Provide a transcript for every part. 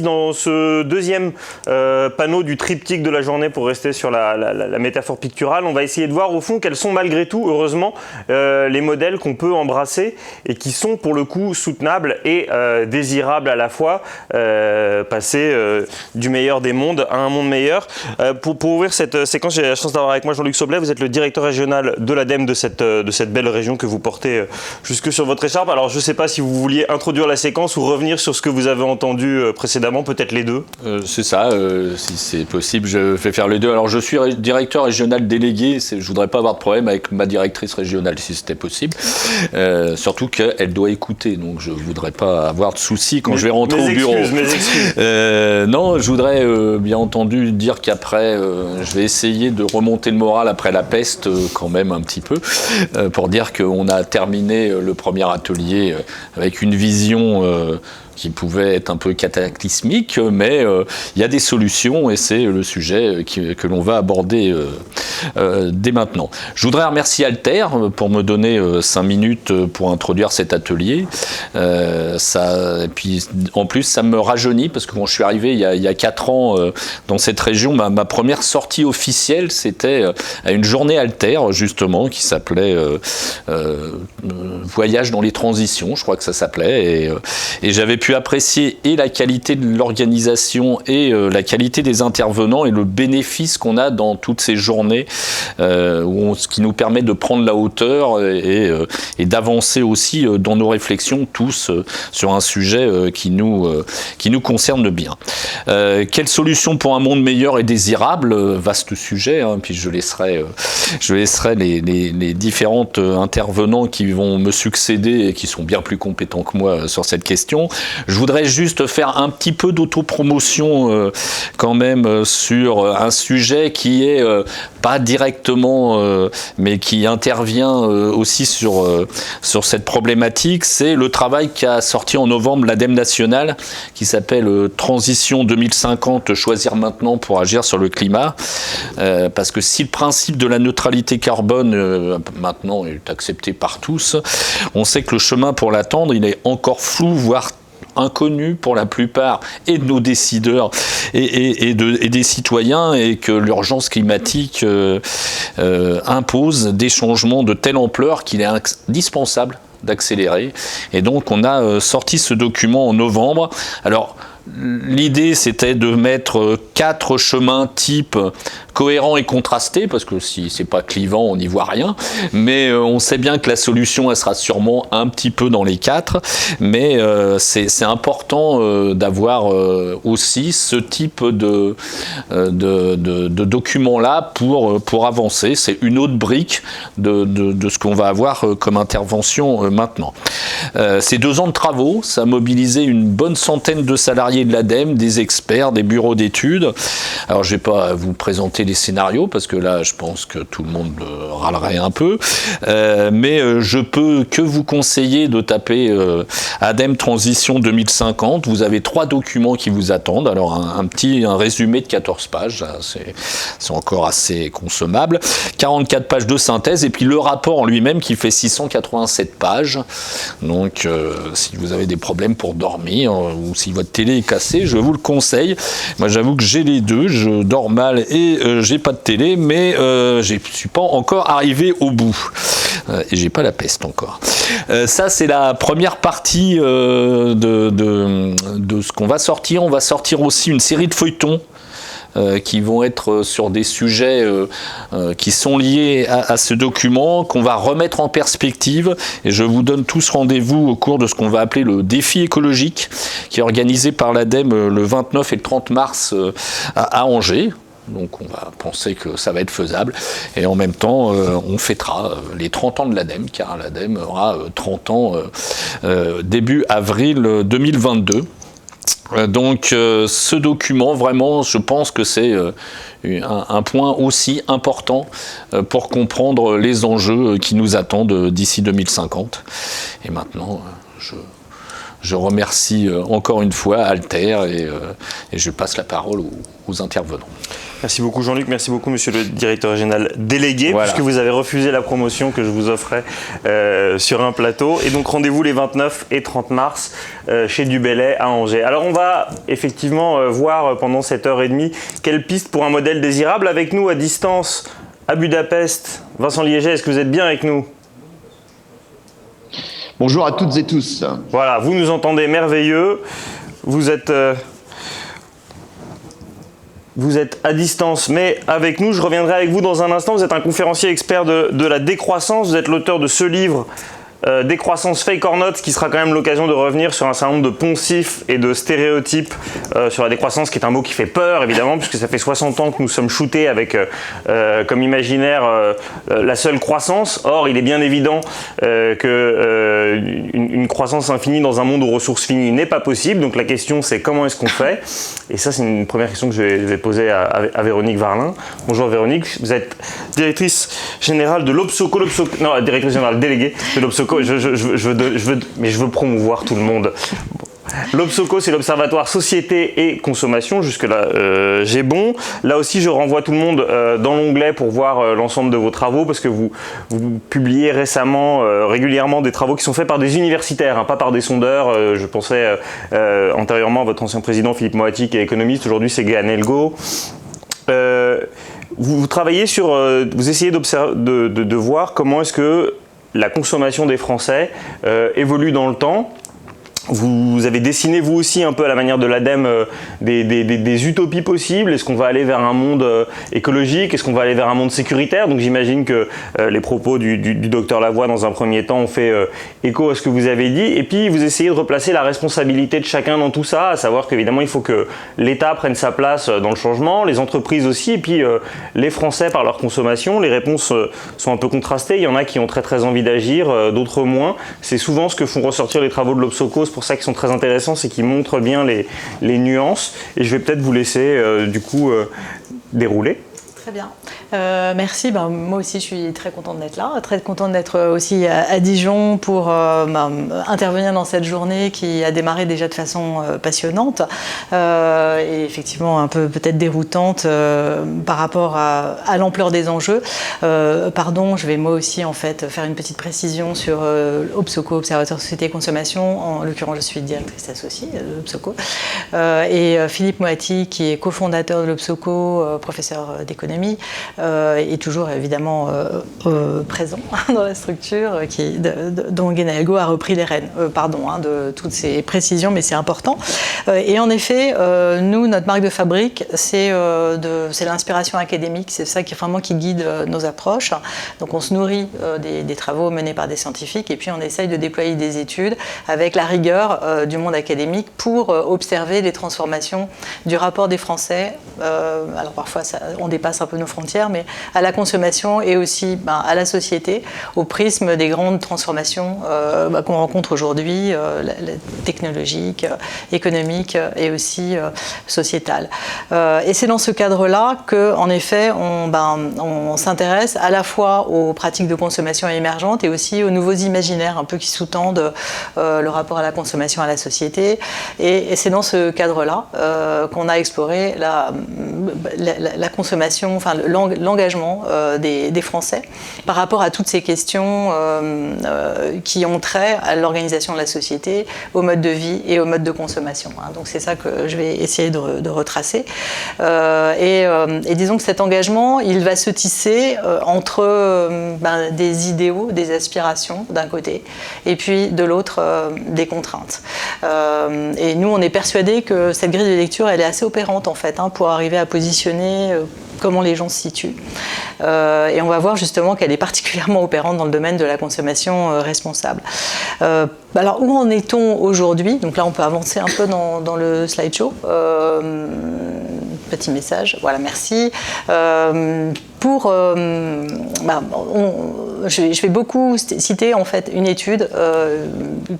Dans ce deuxième panneau du triptyque de la journée, pour rester sur la métaphore picturale, on va essayer de voir au fond quels sont malgré tout, heureusement, les modèles qu'on peut embrasser et qui sont pour le coup soutenables et désirables à la fois, passer du meilleur des mondes à un monde meilleur. Pour ouvrir cette séquence, j'ai la chance d'avoir avec moi Jean-Luc Soblet. Vous êtes le directeur régional de l'ADEME de cette belle région que vous portez jusque sur votre écharpe. Alors je ne sais pas si vous vouliez introduire la séquence ou revenir sur ce que vous avez entendu précédemment. Peut-être les deux. C'est ça, si c'est possible, je vais faire les deux. Alors je suis directeur régional délégué, je voudrais pas avoir de problème avec ma directrice régionale si c'était possible. Surtout qu'elle doit écouter, donc je voudrais pas avoir de soucis quand je vais rentrer au bureau. Mes excuses. Non, je voudrais bien entendu dire qu'après, je vais essayer de remonter le moral après la peste quand même un petit peu, pour dire qu'on a terminé le premier atelier avec une vision qui pouvait être un peu cataclysmique, mais il y a des solutions et c'est le sujet que l'on va aborder dès maintenant. Je voudrais remercier Alter pour me donner 5 minutes pour introduire cet atelier. Et puis en plus, ça me rajeunit parce que quand je suis arrivé il y a 4 ans dans cette région, ma première sortie officielle, c'était à une journée Alter, justement, qui s'appelait Voyage dans les transitions, je crois que ça s'appelait, et j'avais pu apprécier et la qualité de l'organisation et la qualité des intervenants et le bénéfice qu'on a dans toutes ces journées ce qui nous permet de prendre la hauteur et d'avancer aussi dans nos réflexions tous sur un sujet qui nous concerne bien. Quelle solution pour un monde meilleur et désirable? Vaste sujet, hein, puis je laisserai les différents intervenants qui vont me succéder et qui sont bien plus compétents que moi sur cette question. Je voudrais juste faire un petit peu d'autopromotion quand même sur un sujet qui est pas directement, mais qui intervient aussi sur cette problématique. C'est le travail qu'a sorti en novembre l'ADEME nationale, qui s'appelle Transition 2050, choisir maintenant pour agir sur le climat. Parce que si le principe de la neutralité carbone maintenant est accepté par tous, on sait que le chemin pour l'atteindre, il est encore flou, voire inconnu pour la plupart et de nos décideurs et des citoyens, et que l'urgence climatique impose des changements de telle ampleur qu'il est indispensable d'accélérer. Et donc on a sorti ce document en novembre. Alors l'idée, c'était de mettre 4 chemins types cohérents et contrastés, parce que si c'est pas clivant, on n'y voit rien. Mais on sait bien que la solution, elle sera sûrement un petit peu dans les 4. Mais c'est important d'avoir aussi ce type de document-là pour avancer. C'est une autre brique de ce qu'on va avoir comme intervention maintenant. Ces 2 ans de travaux, ça a mobilisé une bonne centaine de salariés de l'ADEME, des experts, des bureaux d'études. Alors je ne vais pas vous présenter les scénarios parce que là je pense que tout le monde râlerait un peu, mais je peux que vous conseiller de taper ADEME Transition 2050. Vous avez 3 documents qui vous attendent. Alors un résumé de 14 pages, c'est encore assez consommable, 44 pages de synthèse et puis le rapport en lui-même qui fait 687 pages. Donc si vous avez des problèmes pour dormir ou si votre télé est cassée, je vous le conseille. Moi j'avoue que j'ai les deux, je dors mal et j'ai pas de télé, mais je suis pas encore arrivé au bout. Et j'ai pas la peste encore. Ça c'est la première partie de ce qu'on va sortir. On va sortir aussi une série de feuilletons qui vont être sur des sujets qui sont liés à ce document, qu'on va remettre en perspective. Et je vous donne tous rendez-vous au cours de ce qu'on va appeler le défi écologique, qui est organisé par l'ADEME le 29 et le 30 mars à Angers. Donc on va penser que ça va être faisable. Et en même temps, on fêtera les 30 ans de l'ADEME, car l'ADEME aura 30 ans début avril 2022. Donc ce document, vraiment, je pense que c'est un point aussi important pour comprendre les enjeux qui nous attendent d'ici 2050. Et maintenant, Je remercie encore une fois Alter et je passe la parole aux intervenants. Merci beaucoup Jean-Luc, merci beaucoup monsieur le directeur régional délégué, voilà. puisque vous avez refusé la promotion que je vous offrais sur un plateau. Et donc rendez-vous les 29 et 30 mars chez Dubellay à Angers. Alors on va effectivement voir pendant cette heure et demie quelle piste pour un modèle désirable. Avec nous à distance à Budapest, Vincent Liéger, est-ce que vous êtes bien avec nous ? Bonjour à toutes et tous. Voilà, vous nous entendez merveilleux. Vous êtes à distance, mais avec nous. Je reviendrai avec vous dans un instant. Vous êtes un conférencier expert de la décroissance. Vous êtes l'auteur de ce livre, Décroissance Fake or Not, qui sera quand même l'occasion de revenir sur un certain nombre de poncifs et de stéréotypes sur la décroissance, qui est un mot qui fait peur, évidemment, puisque ça fait 60 ans que nous sommes shootés avec comme imaginaire la seule croissance. Or, il est bien évident qu'une croissance infinie dans un monde aux ressources finies n'est pas possible. Donc la question, c'est comment est-ce qu'on fait ? Et ça, c'est une première question que je vais poser à Véronique Varlin. Bonjour Véronique, vous êtes directrice générale de l'Obsoco, non, directrice générale déléguée de l'Obsoco. Mais je veux promouvoir tout le monde. L'Obsoco, c'est l'Observatoire Société et Consommation. Jusque-là, j'ai bon. Là aussi, je renvoie tout le monde dans l'onglet pour voir l'ensemble de vos travaux, parce que vous publiez régulièrement des travaux qui sont faits par des universitaires, hein, pas par des sondeurs. Je pensais antérieurement à votre ancien président Philippe Moati, qui est économiste. Aujourd'hui, c'est Guéhan Elgo. Vous travaillez vous essayez de voir comment est-ce que la consommation des Français évolue dans le temps. Vous avez dessiné vous aussi un peu à la manière de l'ADEME des utopies possibles. Est-ce qu'on va aller vers un monde écologique? Est-ce qu'on va aller vers un monde sécuritaire? Donc j'imagine que les propos du docteur Lavoie dans un premier temps ont fait écho à ce que vous avez dit. Et puis vous essayez de replacer la responsabilité de chacun dans tout ça, à savoir qu'évidemment il faut que l'État prenne sa place dans le changement, les entreprises aussi, et puis les Français par leur consommation. Les réponses sont un peu contrastées. Il y en a qui ont très très envie d'agir, d'autres moins. C'est souvent ce que font ressortir les travaux de l'Obsoco. C'est pour ça qu'ils sont très intéressants, c'est qu'ils montrent bien les nuances. Et je vais peut-être vous laisser dérouler. Très bien. Merci. Moi aussi, je suis très contente d'être là, très contente d'être aussi à Dijon pour intervenir dans cette journée qui a démarré déjà de façon passionnante et effectivement un peu peut-être déroutante par rapport à l'ampleur des enjeux. Je vais moi aussi en fait faire une petite précision sur Obsoco, Observatoire Société et Consommation. En l'occurrence, je suis directrice associée de l'Obsoco. Et Philippe Moati, qui est cofondateur de l'Obsoco, professeur d'économie, est toujours évidemment présent dans la structure dont Guéhan Elgo a repris les rênes. De toutes ces précisions, mais c'est important. Et en effet, nous, notre marque de fabrique, c'est l'inspiration académique, c'est ça qui guide nos approches. Donc on se nourrit des travaux menés par des scientifiques et puis on essaye de déployer des études avec la rigueur du monde académique pour observer les transformations du rapport des Français. Alors parfois, on dépasse un peu nos frontières, mais à la consommation et aussi à la société, au prisme des grandes transformations qu'on rencontre aujourd'hui, technologiques, économiques et aussi sociétales. Et c'est dans ce cadre-là qu'en effet, on s'intéresse à la fois aux pratiques de consommation émergentes et aussi aux nouveaux imaginaires un peu qui sous-tendent le rapport à la consommation à la société. Et c'est dans ce cadre-là qu'on a exploré la consommation, l'engagement des Français par rapport à toutes ces questions qui ont trait à l'organisation de la société, au mode de vie et au mode de consommation. Donc c'est ça que je vais essayer de retracer. Et disons que cet engagement, il va se tisser entre des idéaux, des aspirations d'un côté, et puis de l'autre, des contraintes. Et nous, on est persuadés que cette grille de lecture, elle est assez opérante en fait, pour arriver à positionner comment les gens se situent. Et on va voir justement qu'elle est particulièrement opérante dans le domaine de la consommation responsable. Alors, où en est-on aujourd'hui? Donc là, on peut avancer un peu dans le slideshow. Petit message, voilà, merci. je vais beaucoup citer en fait une étude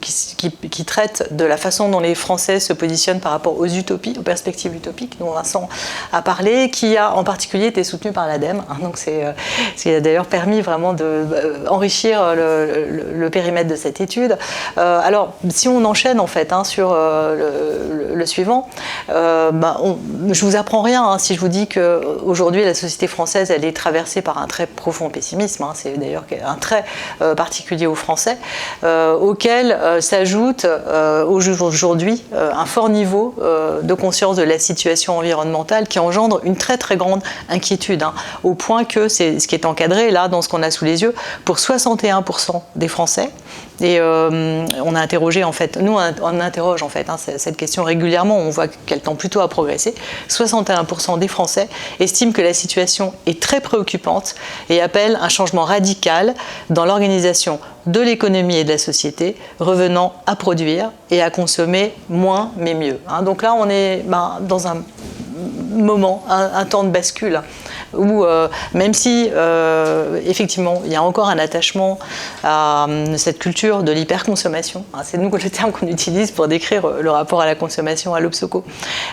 qui traite de la façon dont les Français se positionnent par rapport aux utopies, aux perspectives utopiques dont Vincent a parlé, qui a en particulier été soutenue par l'ADEME. Donc c'est ce qui a d'ailleurs permis vraiment d'enrichir le périmètre de cette étude. Alors si on enchaîne en fait sur le suivant, je vous apprends rien si je vous dis qu'aujourd'hui la société française elle est traversée par un très profond pessimisme. C'est d'ailleurs un trait particulier aux Français, auquel s'ajoute aujourd'hui un fort niveau de conscience de la situation environnementale qui engendre une très très grande inquiétude, au point que c'est ce qui est encadré là dans ce qu'on a sous les yeux pour 61% des Français. Et on a interrogé en fait, nous on interroge en fait cette question régulièrement, on voit qu'elle tend plutôt à progresser. 61% des Français estiment que la situation est très préoccupante et appellent un changement radical dans l'organisation de l'économie et de la société, revenant à produire et à consommer moins mais mieux. Donc là on est dans un moment, un temps de bascule, où même si effectivement il y a encore un attachement à cette culture de l'hyperconsommation, c'est nous le terme qu'on utilise pour décrire le rapport à la consommation à l'Obsoco,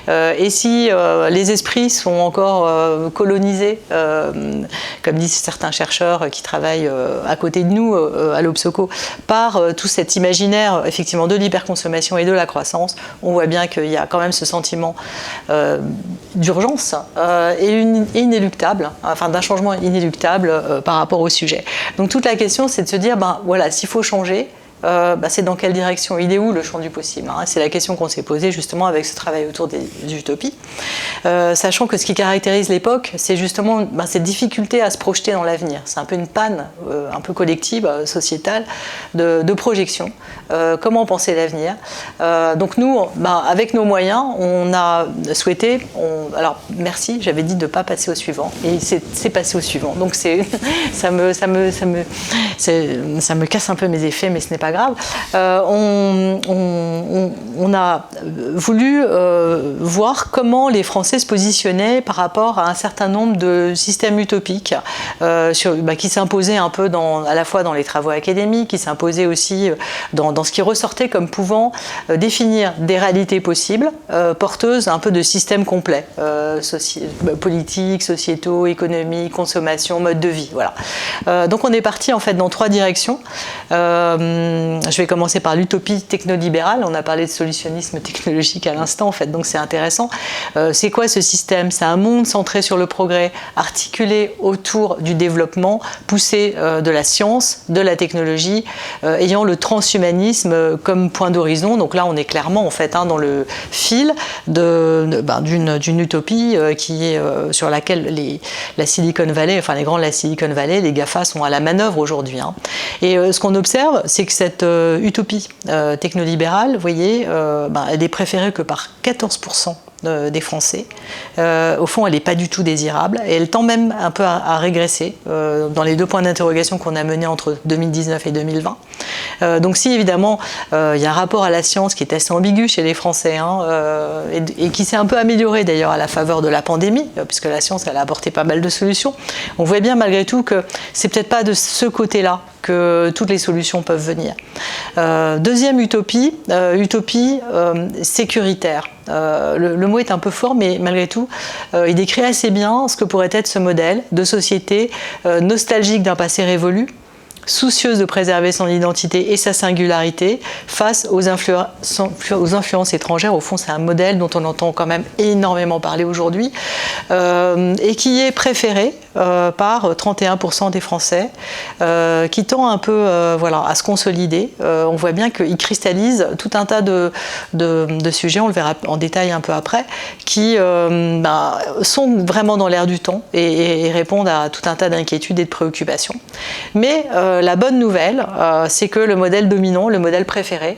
et si les esprits sont encore colonisés, comme disent certains chercheurs qui travaillent à côté de nous à l'Obsoco, par tout cet imaginaire effectivement de l'hyperconsommation et de la croissance, on voit bien qu'il y a quand même ce sentiment d'urgence et inéluctable, d'un changement inéluctable par rapport au sujet. Donc toute la question c'est de se dire, voilà, s'il faut changer, c'est dans quelle direction, il est où le champ du possible, c'est la question qu'on s'est posée justement avec ce travail autour des utopies, sachant que ce qui caractérise l'époque c'est justement cette difficulté à se projeter dans l'avenir, c'est un peu une panne un peu collective, sociétale de projection, comment penser l'avenir. Donc nous, avec nos moyens, on a souhaité, alors merci, j'avais dit de ne pas passer au suivant et c'est passé au suivant, donc ça me casse un peu mes effets, mais ce n'est pas grave. On a voulu voir comment les Français se positionnaient par rapport à un certain nombre de systèmes utopiques qui s'imposaient un peu à la fois dans les travaux académiques, qui s'imposaient aussi dans ce qui ressortait comme pouvant définir des réalités possibles, porteuses un peu de systèmes complets, politiques, sociétaux, économiques, consommation, mode de vie. Voilà. Donc on est parti en fait dans 3 directions. Je vais commencer par l'utopie technolibérale. On a parlé de solutionnisme technologique à l'instant, en fait, donc c'est intéressant. C'est quoi ce système? C'est un monde centré sur le progrès, articulé autour du développement, poussé de la science, de la technologie, ayant le transhumanisme comme point d'horizon. Donc là, on est clairement en fait dans le fil d'une utopie qui est sur laquelle la Silicon Valley, enfin les grands de la Silicon Valley, les GAFA sont à la manœuvre aujourd'hui. Et ce qu'on observe, c'est que cette utopie technolibérale, vous voyez, elle est préférée que par 14% des Français. Au fond, elle n'est pas du tout désirable et elle tend même un peu à régresser dans les 2 points d'interrogation qu'on a menés entre 2019 et 2020. Donc si évidemment il y a un rapport à la science qui est assez ambigu chez les Français et qui s'est un peu amélioré d'ailleurs à la faveur de la pandémie, puisque la science elle a apporté pas mal de solutions, on voit bien malgré tout que c'est peut-être pas de ce côté-là que toutes les solutions peuvent venir. Deuxième utopie, sécuritaire. Le mot est un peu fort, mais malgré tout, il décrit assez bien ce que pourrait être ce modèle de société nostalgique d'un passé révolu, soucieuse de préserver son identité et sa singularité face aux influences étrangères. Au fond, c'est un modèle dont on entend quand même énormément parler aujourd'hui et qui est préféré par 31% des Français, qui tend un peu à se consolider. On voit bien qu'il cristallise tout un tas de sujets, on le verra en détail un peu après, qui sont vraiment dans l'air du temps et répondent à tout un tas d'inquiétudes et de préoccupations. Mais la bonne nouvelle, c'est que le modèle dominant, le modèle préféré,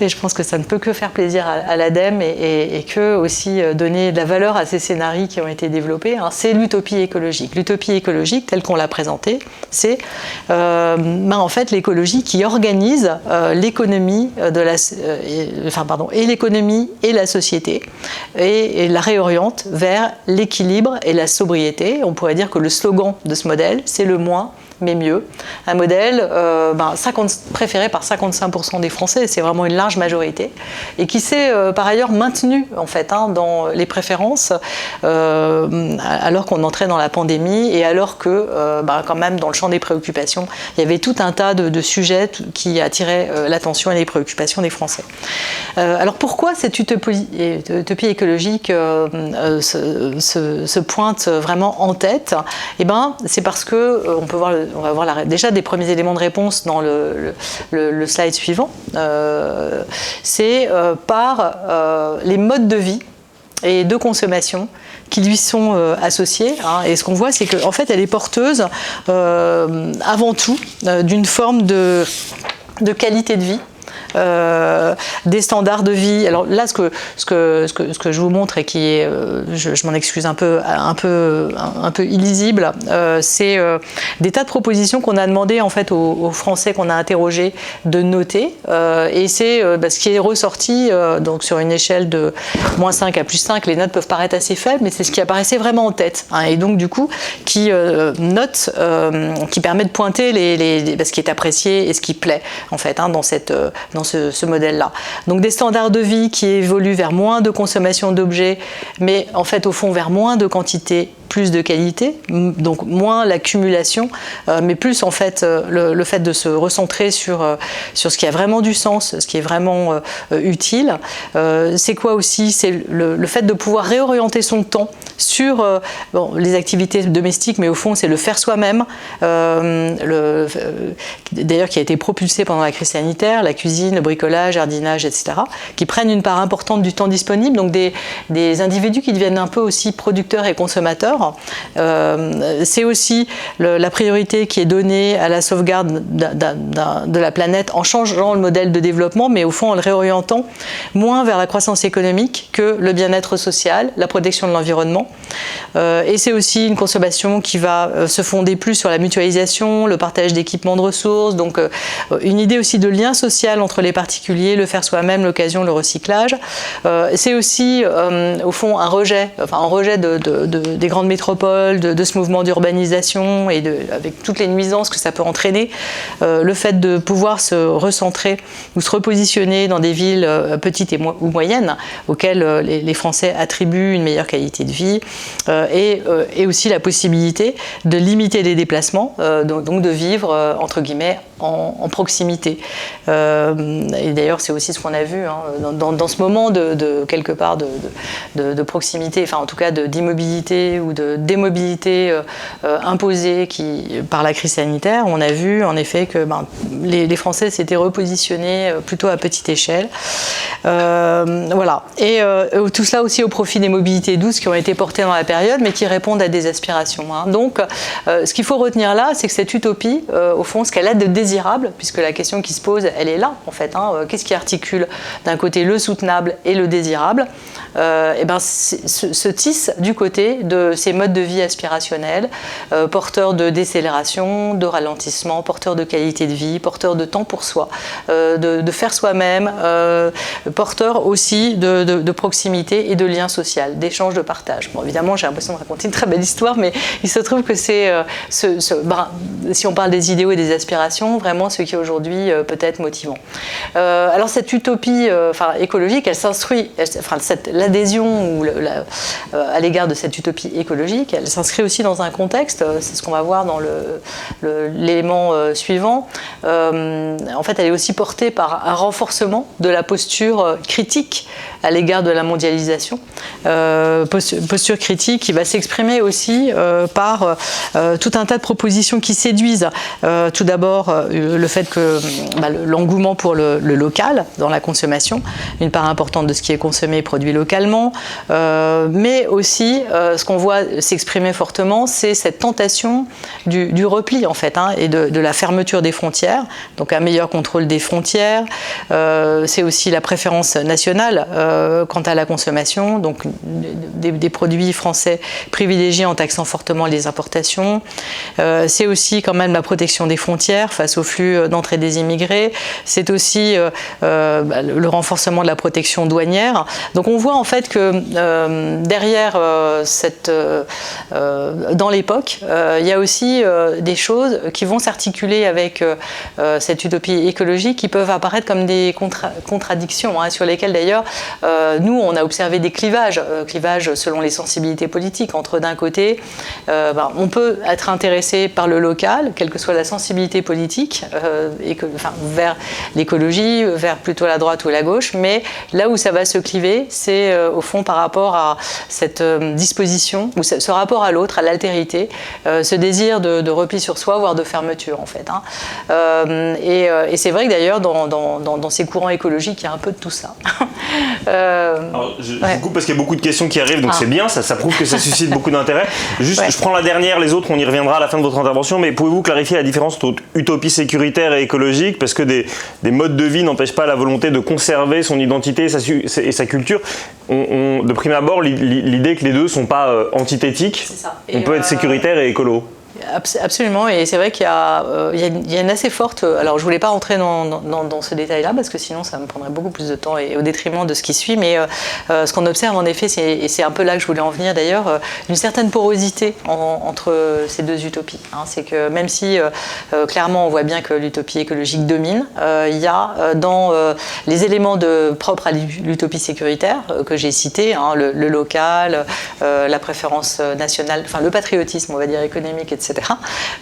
et je pense que ça ne peut que faire plaisir à l'ADEME et que aussi donner de la valeur à ces scénarios qui ont été développés, hein, c'est l'utopie écologique. L'utopie écologique, telle qu'on l'a présentée, c'est en fait l'écologie qui organise l'économie et l'économie et la société et la réoriente vers l'équilibre et la sobriété. On pourrait dire que le slogan de ce modèle, c'est le moins mais mieux. Un modèle préféré par 55% des Français, c'est vraiment une large majorité, et qui s'est par ailleurs maintenu en fait, hein, dans les préférences alors qu'on entrait dans la pandémie et alors que quand même dans le champ des préoccupations, il y avait tout un tas de sujets qui attiraient l'attention et les préoccupations des Français. Alors pourquoi cette utopie écologique se pointe vraiment en tête? C'est parce que on va voir déjà des premiers éléments de réponse dans le slide suivant. C'est par les modes de vie et de consommation qui lui sont associés. Hein. Et ce qu'on voit, c'est qu'en fait, elle est porteuse avant tout d'une forme de qualité de vie. Des standards de vie. Alors là, ce que je vous montre et qui est, je m'en excuse un peu illisible, c'est des tas de propositions qu'on a demandé en fait aux Français qu'on a interrogés de noter. Et c'est ce qui est ressorti donc sur une échelle de -5 à +5. Les notes peuvent paraître assez faibles, mais c'est ce qui apparaissait vraiment en tête. Hein, et donc du coup, qui note, qui permet de pointer ce qui est apprécié et ce qui plaît en fait hein, dans ce modèle-là. Donc des standards de vie qui évoluent vers moins de consommation d'objets, mais en fait au fond vers moins de quantité, plus de qualité, donc moins l'accumulation, mais plus en fait le fait de se recentrer sur ce qui a vraiment du sens, ce qui est vraiment utile. C'est quoi aussi? C'est le fait de pouvoir réorienter son temps sur les activités domestiques, mais au fond c'est le faire soi-même, d'ailleurs qui a été propulsé pendant la crise sanitaire, la cuisine, le bricolage, jardinage, etc., qui prennent une part importante du temps disponible, donc des individus qui deviennent un peu aussi producteurs et consommateurs. C'est aussi la priorité qui est donnée à la sauvegarde de la planète en changeant le modèle de développement, mais au fond en le réorientant moins vers la croissance économique que le bien-être social, la protection de l'environnement. Et c'est aussi une consommation qui va se fonder plus sur la mutualisation, le partage d'équipements de ressources, donc une idée aussi de lien social entre les particuliers, le faire soi-même, l'occasion, le recyclage. C'est aussi au fond un rejet des grandes métropoles, de ce mouvement d'urbanisation et avec toutes les nuisances que ça peut entraîner, le fait de pouvoir se recentrer ou se repositionner dans des villes petites ou moyennes auxquelles les Français attribuent une meilleure qualité de vie et aussi la possibilité de limiter les déplacements, donc de vivre entre guillemets en proximité. Et d'ailleurs c'est aussi ce qu'on a vu hein, dans ce moment de quelque part de proximité, enfin en tout cas d'immobilité ou de démobilité imposée par la crise sanitaire. On a vu en effet que les Français s'étaient repositionnés plutôt à petite échelle. Voilà. Et tout cela aussi au profit des mobilités douces qui ont été portées dans la période mais qui répondent à des aspirations. Hein. Donc ce qu'il faut retenir là, c'est que cette utopie, au fond, ce qu'elle a de désirable, puisque la question qui se pose, elle est là en fait. Hein. Qu'est-ce qui articule d'un côté le soutenable et le désirable? Se tisse du côté de ces modes de vie aspirationnels, porteurs de décélération, de ralentissement, porteurs de qualité de vie, porteurs de temps pour soi, de faire soi-même, porteurs aussi de proximité et de lien social, d'échange, de partage. Bon, évidemment, j'ai l'impression de raconter une très belle histoire, mais il se trouve que c'est, si on parle des idéaux et des aspirations, vraiment ce qui aujourd'hui peut être motivant. Alors cette utopie écologique, elle s'instruit, l'adhésion à l'égard de cette utopie écologique, elle s'inscrit aussi dans un contexte, c'est ce qu'on va voir dans l'élément suivant. En fait, elle est aussi portée par un renforcement de la posture critique à l'égard de la mondialisation. Posture critique qui va s'exprimer aussi par tout un tas de propositions qui séduisent. Tout d'abord, le fait que l'engouement pour le local dans la consommation, une part importante de ce qui est consommé est produit localement, mais aussi ce qu'on voit s'exprimer fortement, c'est cette tentation du repli en fait, et de la fermeture des frontières, donc un meilleur contrôle des frontières. C'est aussi la préférence nationale quant à la consommation, donc des produits français privilégiés en taxant fortement les importations. C'est aussi quand même la protection des frontières face au flux d'entrée des immigrés. C'est aussi le renforcement de la protection douanière. Donc on voit en fait que derrière dans l'époque, il y a aussi des choses qui vont s'articuler avec cette utopie écologique qui peuvent apparaître comme des contradictions, sur lesquelles d'ailleurs nous on a observé des clivages selon les sensibilités politiques. Entre d'un côté, on peut être intéressé par le local, quelle que soit la sensibilité politique, vers l'écologie, vers plutôt la droite ou la gauche, mais là où ça va se cliver, c'est au fond par rapport à cette disposition, ou ce rapport à l'autre, à l'altérité, ce désir de repli sur soi, voire de fermeture en fait. Et c'est vrai que d'ailleurs dans ces courants écologiques, il y a un peu de tout ça. Alors, je coupe parce qu'il y a beaucoup de questions qui arrivent, donc c'est bien, ça prouve que ça suscite beaucoup d'intérêt. Juste, je prends la dernière, les autres, on y reviendra à la fin de votre intervention, mais pouvez-vous clarifier la différence entre utopie sécuritaire et écologique, parce que des modes de vie n'empêchent pas la volonté de conserver son identité et sa culture. De prime abord, l'idée que les deux ne sont pas antithétiques, on peut être sécuritaire et écolo. Absolument, et c'est vrai qu'il y a une assez forte... Alors je ne voulais pas rentrer dans ce détail-là, parce que sinon ça me prendrait beaucoup plus de temps et au détriment de ce qui suit, mais ce qu'on observe en effet, et c'est un peu là que je voulais en venir d'ailleurs, une certaine porosité entre ces deux utopies. C'est que même si clairement on voit bien que l'utopie écologique domine, il y a dans les éléments propres à l'utopie sécuritaire que j'ai cités, le local, la préférence nationale, enfin le patriotisme on va dire économique, etc.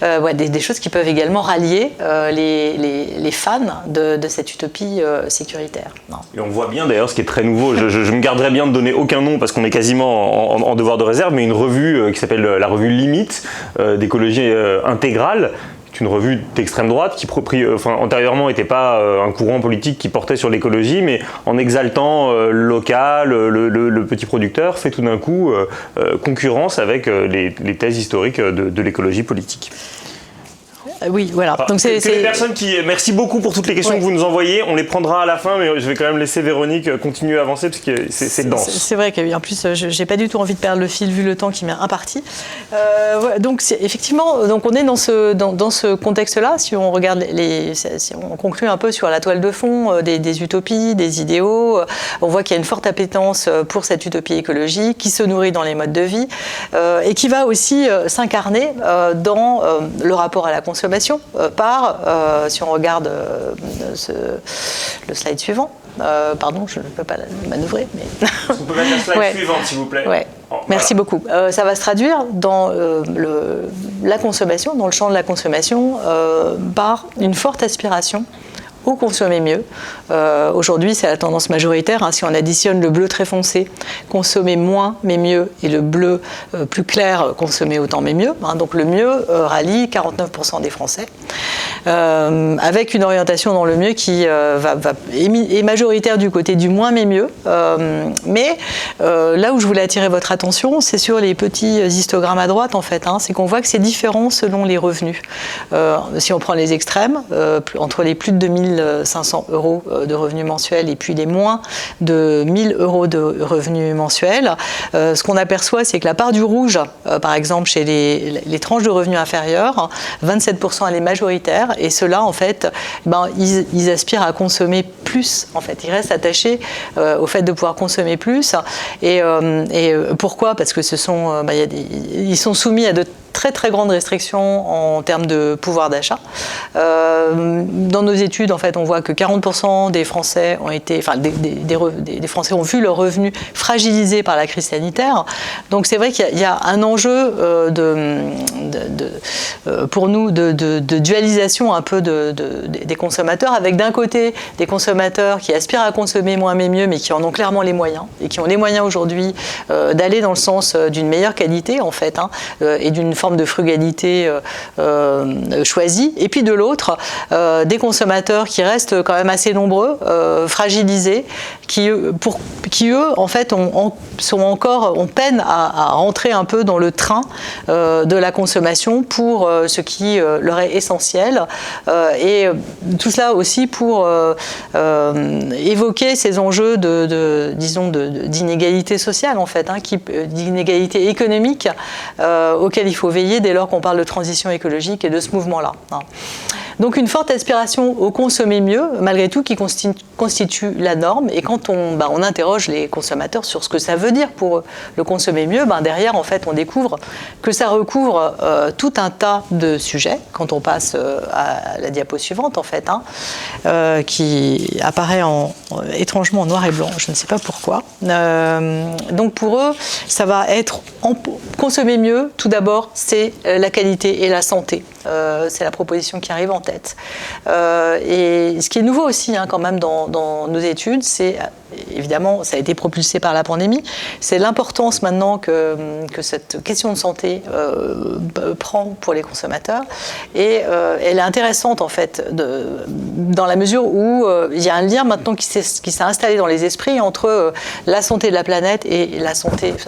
Des choses qui peuvent également rallier les fans de cette utopie sécuritaire. Et on voit bien d'ailleurs ce qui est très nouveau, je me garderai bien de donner aucun nom parce qu'on est quasiment en devoir de réserve, mais une revue qui s'appelle la revue Limite d'écologie intégrale, une revue d'extrême droite qui antérieurement n'était pas un courant politique qui portait sur l'écologie, mais en exaltant le local, le petit producteur, fait tout d'un coup concurrence avec les thèses historiques de l'écologie politique. Oui, voilà. Donc les personnes merci beaucoup pour toutes les questions que vous nous envoyez. On les prendra à la fin, mais je vais quand même laisser Véronique continuer à avancer parce que c'est dense. C'est vrai qu'en plus, j'ai pas du tout envie de perdre le fil vu le temps qui m'est imparti. Donc effectivement, on est dans ce contexte-là. Si on regarde si on conclut un peu sur la toile de fond des utopies, des idéaux, on voit qu'il y a une forte appétence pour cette utopie écologique qui se nourrit dans les modes de vie et qui va aussi s'incarner dans le rapport à la consommation si on regarde le slide suivant, pardon, je ne peux pas manœuvrer. Mais... On peut mettre la slide suivante, s'il vous plaît. Ouais. Merci beaucoup. Ça va se traduire dans la consommation, dans le champ de la consommation, par une forte aspiration au consommer mieux. Aujourd'hui, c'est la tendance majoritaire. Si on additionne le bleu très foncé, consommer moins mais mieux, et le bleu plus clair, consommer autant mais mieux. Donc le mieux rallie 49% des Français, avec une orientation dans le mieux qui est majoritaire du côté du moins mais mieux. Mais là où je voulais attirer votre attention, c'est sur les petits histogrammes à droite en fait. C'est qu'on voit que c'est différent selon les revenus. Si on prend les extrêmes, entre les plus de 2500 € de revenus mensuels et puis les moins de 1000 € de revenus mensuels, ce qu'on aperçoit, c'est que la part du rouge, par exemple chez les tranches de revenus inférieurs, 27% elle est majoritaire, et ceux-là en fait, ils aspirent à consommer plus en fait, ils restent attachés au fait de pouvoir consommer plus, et pourquoi ? Parce que ils sont soumis à de très très grandes restrictions en termes de pouvoir d'achat. Dans nos études, en fait, on voit que 40% des Français ont été, des Français ont vu leurs revenus fragilisés par la crise sanitaire. Donc c'est vrai qu'il y a un enjeu pour nous de dualisation un peu des consommateurs, avec d'un côté des consommateurs qui aspirent à consommer moins mais mieux, mais qui en ont clairement les moyens, et qui ont les moyens aujourd'hui d'aller dans le sens d'une meilleure qualité en fait, et d'une forme de frugalité choisie, et puis de l'autre, des consommateurs qui restent quand même assez nombreux, fragilisés, qui eux, en fait, on peine à rentrer un peu dans le train de la consommation pour ce qui leur est essentiel, et tout cela aussi pour évoquer ces enjeux d'inégalité sociale, en fait, d'inégalité économique auxquelles il faut veiller dès lors qu'on parle de transition écologique et de ce mouvement-là. Donc une forte aspiration au consommer mieux, malgré tout, qui constitue la norme. Et quand on interroge les consommateurs sur ce que ça veut dire pour le consommer mieux, derrière, en fait, on découvre que ça recouvre tout un tas de sujets. Quand on passe à la diapo suivante, en fait, qui apparaît étrangement en noir et blanc, je ne sais pas pourquoi. Donc pour eux, ça va être consommer mieux. Tout d'abord, c'est la qualité et la santé. C'est la proposition qui arrive en tête. Et ce qui est nouveau aussi, quand même, dans nos études, c'est évidemment, ça a été propulsé par la pandémie, c'est l'importance maintenant que cette question de santé prend pour les consommateurs. Et elle est intéressante, en fait, dans la mesure où il y a un lien maintenant qui s'est installé dans les esprits entre la santé de la planète et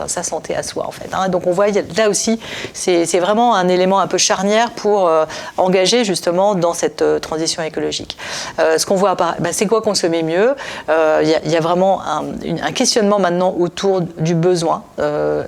sa santé à soi, en fait. Donc on voit, là aussi, c'est vraiment un élément un peu charnière pour engager justement dans cette transition écologique. Ce qu'on voit, c'est quoi consommer mieux? Il y a vraiment un questionnement maintenant autour du besoin,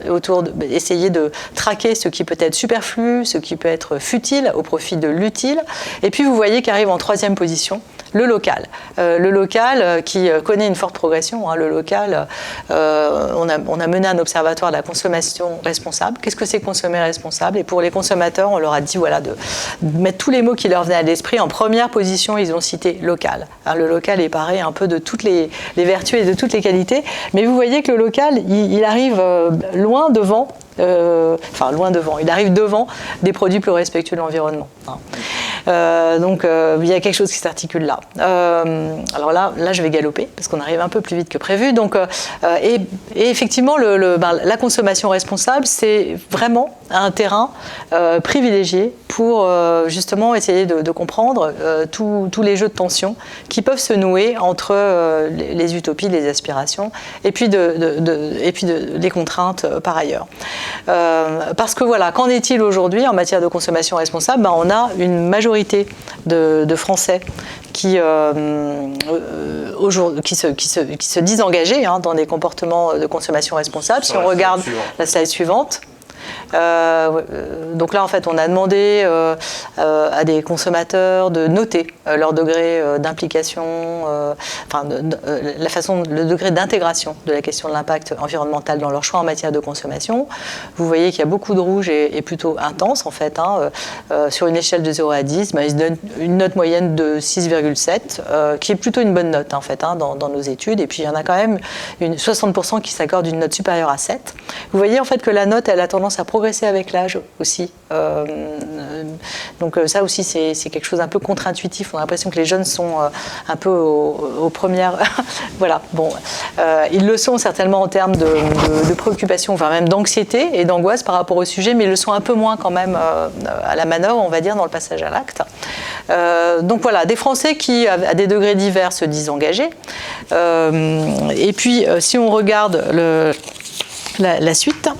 autour d'essayer de traquer ce qui peut être superflu, ce qui peut être futile au profit de l'utile. Et puis vous voyez qu'arrive en troisième position le local. Le local qui connaît une forte progression. Le local, on a mené un observatoire de la consommation responsable. Qu'est-ce que c'est consommer responsable? Et pour les consommateurs, on leur a dit de mettre tous les mots qui leur venaient à l'esprit. En première position, ils ont cité local. Le local est paré un peu de toutes les vertus et de toutes les qualités. Mais vous voyez que le local, il arrive loin devant. Il arrive devant des produits plus respectueux de l'environnement. Donc il y a quelque chose qui s'articule là. Alors là, je vais galoper parce qu'on arrive un peu plus vite que prévu. Donc, et effectivement, la consommation responsable, c'est vraiment un terrain privilégié pour justement essayer de comprendre tous les jeux de tension qui peuvent se nouer entre les utopies, les aspirations, et puis les contraintes par ailleurs. Parce que voilà, qu'en est-il aujourd'hui en matière de consommation responsable? On a une majorité de Français qui se disent engagés dans des comportements de consommation responsable. Si on regarde la slide suivante. Donc là, en fait, on a demandé à des consommateurs de noter leur degré d'implication, le degré d'intégration de la question de l'impact environnemental dans leur choix en matière de consommation. Vous voyez qu'il y a beaucoup de rouge et plutôt intense, en fait. Sur une échelle de 0 à 10, ils se donnent une note moyenne de 6,7, qui est plutôt une bonne note, en fait, dans nos études. Et puis, il y en a quand même 60% qui s'accordent une note supérieure à 7. Vous voyez, en fait, que la note, elle a tendance à progresser avec l'âge aussi. Donc ça aussi, c'est quelque chose un peu contre-intuitif. On a l'impression que les jeunes sont un peu aux premières... Voilà, bon. Ils le sont certainement en termes de préoccupation, enfin même d'anxiété et d'angoisse par rapport au sujet, mais ils le sont un peu moins quand même à la manœuvre, on va dire, dans le passage à l'acte. Donc voilà, des Français qui, à des degrés divers, se disent engagés. Et puis, si on regarde la suite,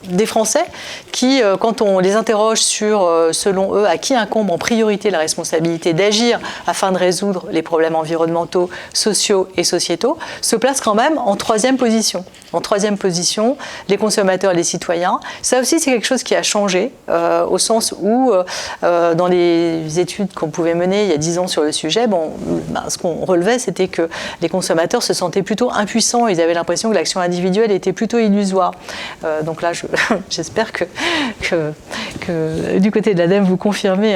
des Français qui, quand on les interroge sur, selon eux, à qui incombe en priorité la responsabilité d'agir afin de résoudre les problèmes environnementaux, sociaux et sociétaux, se placent quand même en troisième position. En troisième position, les consommateurs et les citoyens. Ça aussi, c'est quelque chose qui a changé, au sens où, dans les études qu'on pouvait mener il y a 10 ans sur le sujet, ce qu'on relevait, c'était que les consommateurs se sentaient plutôt impuissants. Ils avaient l'impression que l'action individuelle était plutôt illusoire. Donc là, j'espère que du côté de l'ADEME, vous confirmez.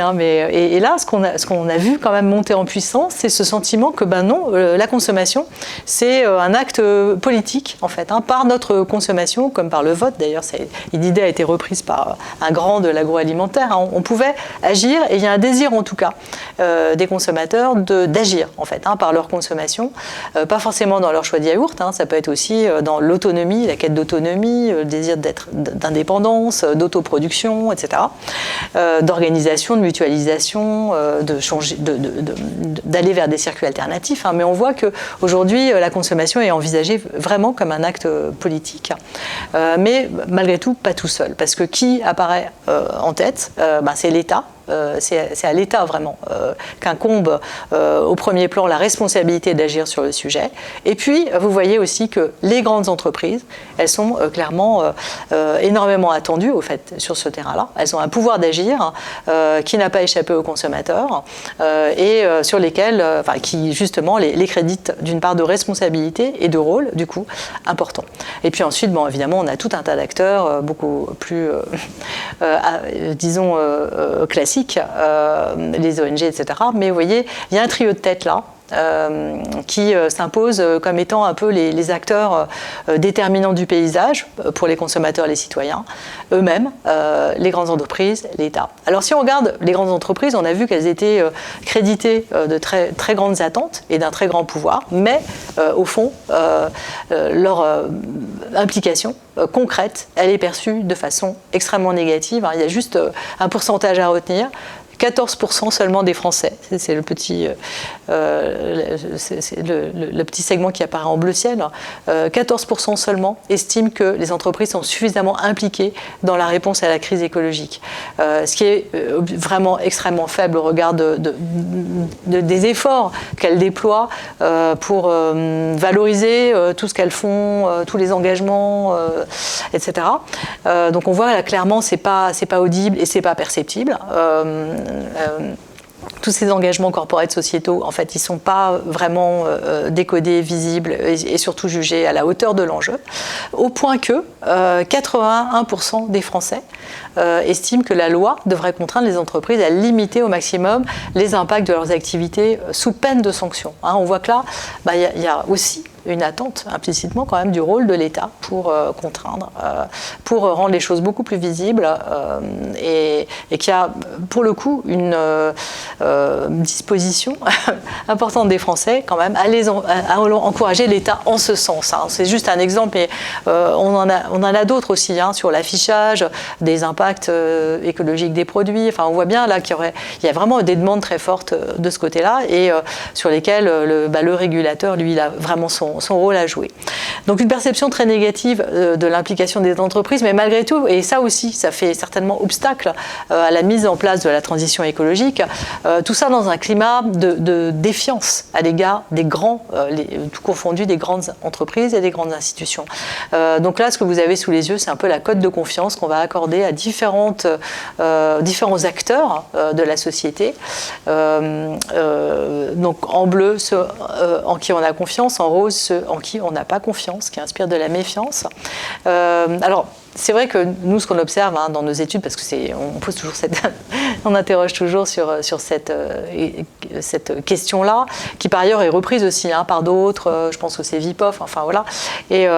Et là, ce qu'on a vu quand même monter en puissance, c'est ce sentiment que non, la consommation, c'est un acte politique, en fait, par notre consommation, comme par le vote. D'ailleurs, l'idée a été reprise par un grand de l'agroalimentaire. On pouvait agir, et il y a un désir, en tout cas, des consommateurs d'agir, en fait, par leur consommation. Pas forcément dans leur choix de yaourt, ça peut être aussi dans l'autonomie, la quête d'autonomie, le désir d'indépendance, d'autoproduction, etc., d'organisation, de mutualisation, d'aller vers des circuits alternatifs. Mais on voit qu'aujourd'hui, la consommation est envisagée vraiment comme un acte politique, mais malgré tout, pas tout seul, parce que qui apparaît en tête, c'est l'État. C'est à l'État vraiment qu'incombe au premier plan la responsabilité d'agir sur le sujet. Et puis, vous voyez aussi que les grandes entreprises, elles sont clairement énormément attendues au fait sur ce terrain-là. Elles ont un pouvoir d'agir qui n'a pas échappé aux consommateurs et sur lesquels, qui justement les créditent d'une part de responsabilité et de rôle, du coup, important. Et puis ensuite, évidemment, on a tout un tas d'acteurs beaucoup plus, disons, classiques, les ONG, etc. Mais vous voyez, il y a un trio de tête là, qui s'impose comme étant un peu les acteurs déterminants du paysage pour les consommateurs et les citoyens, eux-mêmes, les grandes entreprises, l'État. Alors si on regarde les grandes entreprises, on a vu qu'elles étaient créditées de très, très grandes attentes et d'un très grand pouvoir, mais au fond, leur implication concrète, elle est perçue de façon extrêmement négative. Il y a juste un pourcentage à retenir. 14% seulement des Français, c'est le petit segment qui apparaît en bleu ciel, 14% seulement estiment que les entreprises sont suffisamment impliquées dans la réponse à la crise écologique. Ce qui est vraiment extrêmement faible au regard des efforts qu'elles déploient pour valoriser tout ce qu'elles font, tous les engagements, etc. Donc on voit là clairement c'est pas audible et c'est pas perceptible. Tous ces engagements corporate sociétaux, en fait, ils ne sont pas vraiment décodés, visibles et surtout jugés à la hauteur de l'enjeu, au point que 81% des Français estiment que la loi devrait contraindre les entreprises à limiter au maximum les impacts de leurs activités sous peine de sanctions. On voit que là, y a aussi une attente implicitement quand même du rôle de l'État pour contraindre, pour rendre les choses beaucoup plus visibles et qu'il y a pour le coup une disposition importante des Français quand même à encourager l'État en ce sens. C'est juste un exemple, mais on en a d'autres aussi sur l'affichage des impacts écologiques des produits. Enfin, on voit bien là qu'il y a vraiment des demandes très fortes de ce côté-là et sur lesquelles le régulateur, lui, il a vraiment son rôle à jouer. Donc une perception très négative de l'implication des entreprises, mais malgré tout, et ça aussi, ça fait certainement obstacle à la mise en place de la transition écologique, tout ça dans un climat de défiance à l'égard des grands, tout confondu, des grandes entreprises et des grandes institutions. Donc là, ce que vous avez sous les yeux, c'est un peu la cote de confiance qu'on va accorder à différents acteurs de la société. Donc en bleu, ceux en qui on a confiance, en rose, ceux en qui on n'a pas confiance, qui inspirent de la méfiance. Alors, c'est vrai que nous, ce qu'on observe dans nos études, parce que on pose toujours on interroge toujours sur cette question-là, qui par ailleurs est reprise aussi par d'autres. Je pense que c'est Vipov. Enfin voilà. Et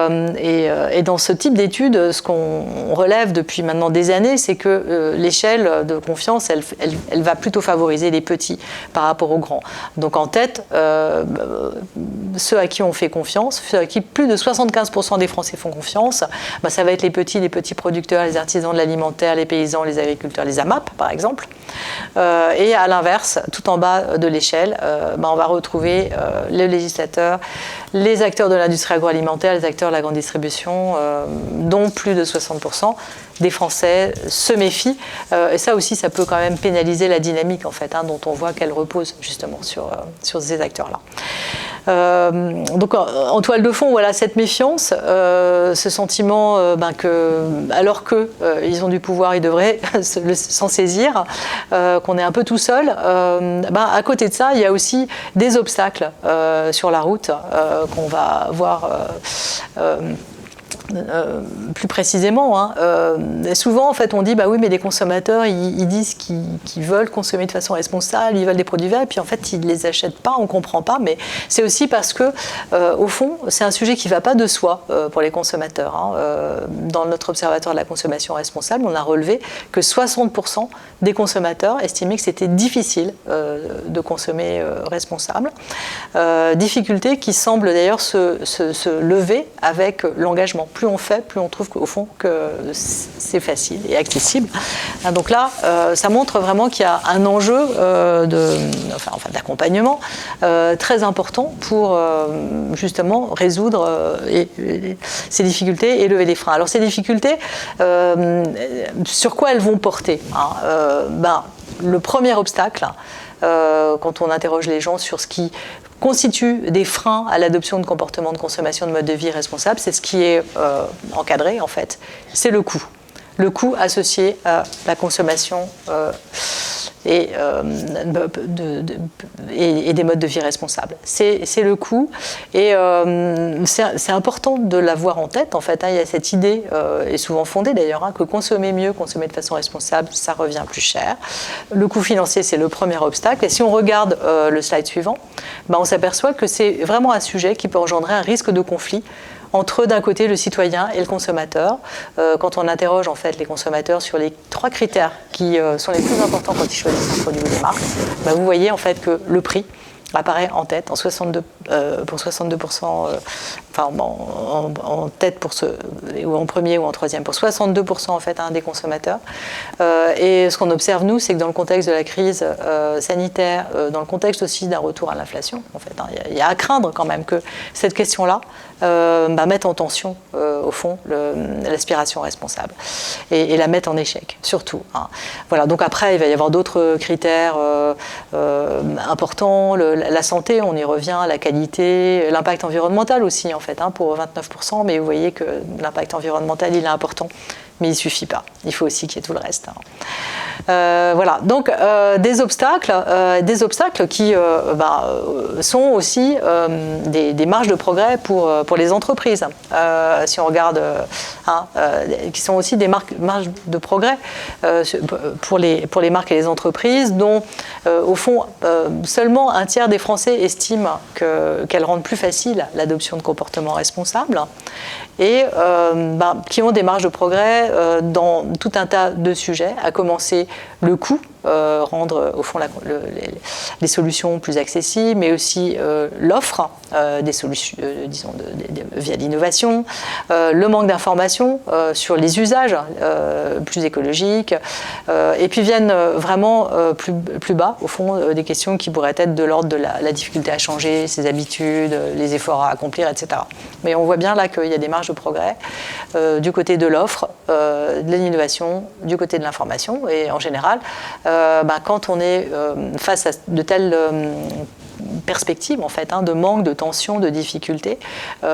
dans ce type d'études, ce qu'on relève depuis maintenant des années, c'est que l'échelle de confiance, elle va plutôt favoriser les petits par rapport aux grands. Donc en tête, ceux à qui on fait confiance, ceux à qui plus de 75% des Français font confiance, ça va être les petits producteurs, les artisans de l'alimentaire, les paysans, les agriculteurs, les AMAP par exemple. Et à l'inverse, tout en bas de l'échelle, on va retrouver le législateur, les acteurs de l'industrie agroalimentaire, les acteurs de la grande distribution, dont plus de 60% des Français se méfient. Et ça aussi, ça peut quand même pénaliser la dynamique en fait, dont on voit qu'elle repose justement sur ces acteurs-là. Donc en toile de fond, voilà cette méfiance, ce sentiment que, alors qu'ils ont du pouvoir, ils devraient s'en saisir, qu'on est un peu tout seul. À côté de ça, il y a aussi des obstacles sur la route qu'on va voir plus précisément. Souvent, en fait, on dit oui, mais les consommateurs, ils disent qu'ils veulent consommer de façon responsable, ils veulent des produits verts, et puis en fait, ils ne les achètent pas, on ne comprend pas. Mais c'est aussi parce que, au fond, c'est un sujet qui ne va pas de soi pour les consommateurs. Dans notre observatoire de la consommation responsable, on a relevé que 60% des consommateurs estimaient que c'était difficile de consommer responsable. Difficulté qui semble d'ailleurs se lever avec l'engagement. plus on fait, plus on trouve qu'au fond que c'est facile et accessible. Donc là, ça montre vraiment qu'il y a un enjeu d'accompagnement très important pour justement résoudre ces difficultés et lever les freins. Alors ces difficultés, sur quoi elles vont porter, le premier obstacle, quand on interroge les gens sur ce qui constitue des freins à l'adoption de comportements de consommation de mode de vie responsable, c'est ce qui est encadré en fait, c'est le coût. Le coût associé à la consommation et des modes de vie responsables. C'est le coût et c'est important de l'avoir en tête en fait. Il y a cette idée, et souvent fondée d'ailleurs, que consommer mieux, consommer de façon responsable, ça revient plus cher. Le coût financier, c'est le premier obstacle. Et si on regarde le slide suivant, on s'aperçoit que c'est vraiment un sujet qui peut engendrer un risque de conflit entre d'un côté le citoyen et le consommateur. Quand on interroge en fait les consommateurs sur les 3 critères qui sont les plus importants quand ils choisissent un produit ou des marques, vous voyez en fait que le prix apparaît en tête pour 62%, en tête ou en premier ou en troisième pour 62% en fait des consommateurs. Et ce qu'on observe nous, c'est que dans le contexte de la crise sanitaire, dans le contexte aussi d'un retour à l'inflation, en fait, il y a à craindre quand même que cette question-là mette en tension au fond l'aspiration responsable et la mette en échec surtout. Voilà. Donc après, il va y avoir d'autres critères importants. La santé, on y revient, la qualité, l'impact environnemental aussi en fait, pour 29%, mais vous voyez que l'impact environnemental il est important, mais il ne suffit pas, il faut aussi qu'il y ait tout le reste. Voilà, donc des obstacles qui sont aussi des marges de progrès pour les entreprises. Si on regarde, qui sont aussi des marges de progrès pour les marques et les entreprises, dont au fond seulement un tiers des Français estiment qu'elles rendent plus facile l'adoption de comportements responsables et qui ont des marges de progrès dans tout un tas de sujets, à commencer le coût, rendre au fond les solutions plus accessibles, mais aussi l'offre des solutions, disons, via l'innovation, le manque d'informations sur les usages plus écologiques, et puis viennent vraiment plus bas, au fond, des questions qui pourraient être de l'ordre de la difficulté à changer ses habitudes, les efforts à accomplir, etc. Mais on voit bien là qu'il y a des marges de progrès du côté de l'offre, de l'innovation, du côté de l'information, et en général, quand on est face à de telles perspectives en fait, de manque, de tension, de difficultés,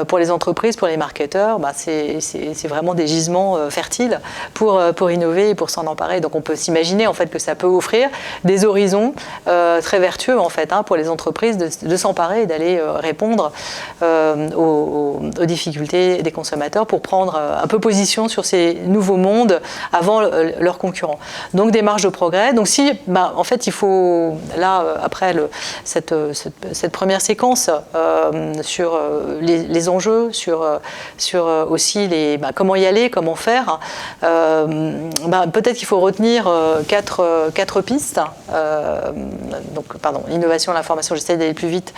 pour les entreprises, pour les marketeurs, c'est vraiment des gisements fertiles pour innover et pour s'en emparer. Donc on peut s'imaginer en fait que ça peut offrir des horizons très vertueux en fait, pour les entreprises de s'emparer et d'aller répondre aux difficultés des consommateurs pour prendre un peu position sur ces nouveaux mondes avant leurs concurrents. Donc des marges de progrès. Donc si, en fait, il faut, là, après cette première séquence sur les enjeux, sur aussi comment y aller, comment faire, peut-être qu'il faut retenir quatre pistes. Donc, pardon, l'innovation, l'information, j'essaie d'aller plus vite.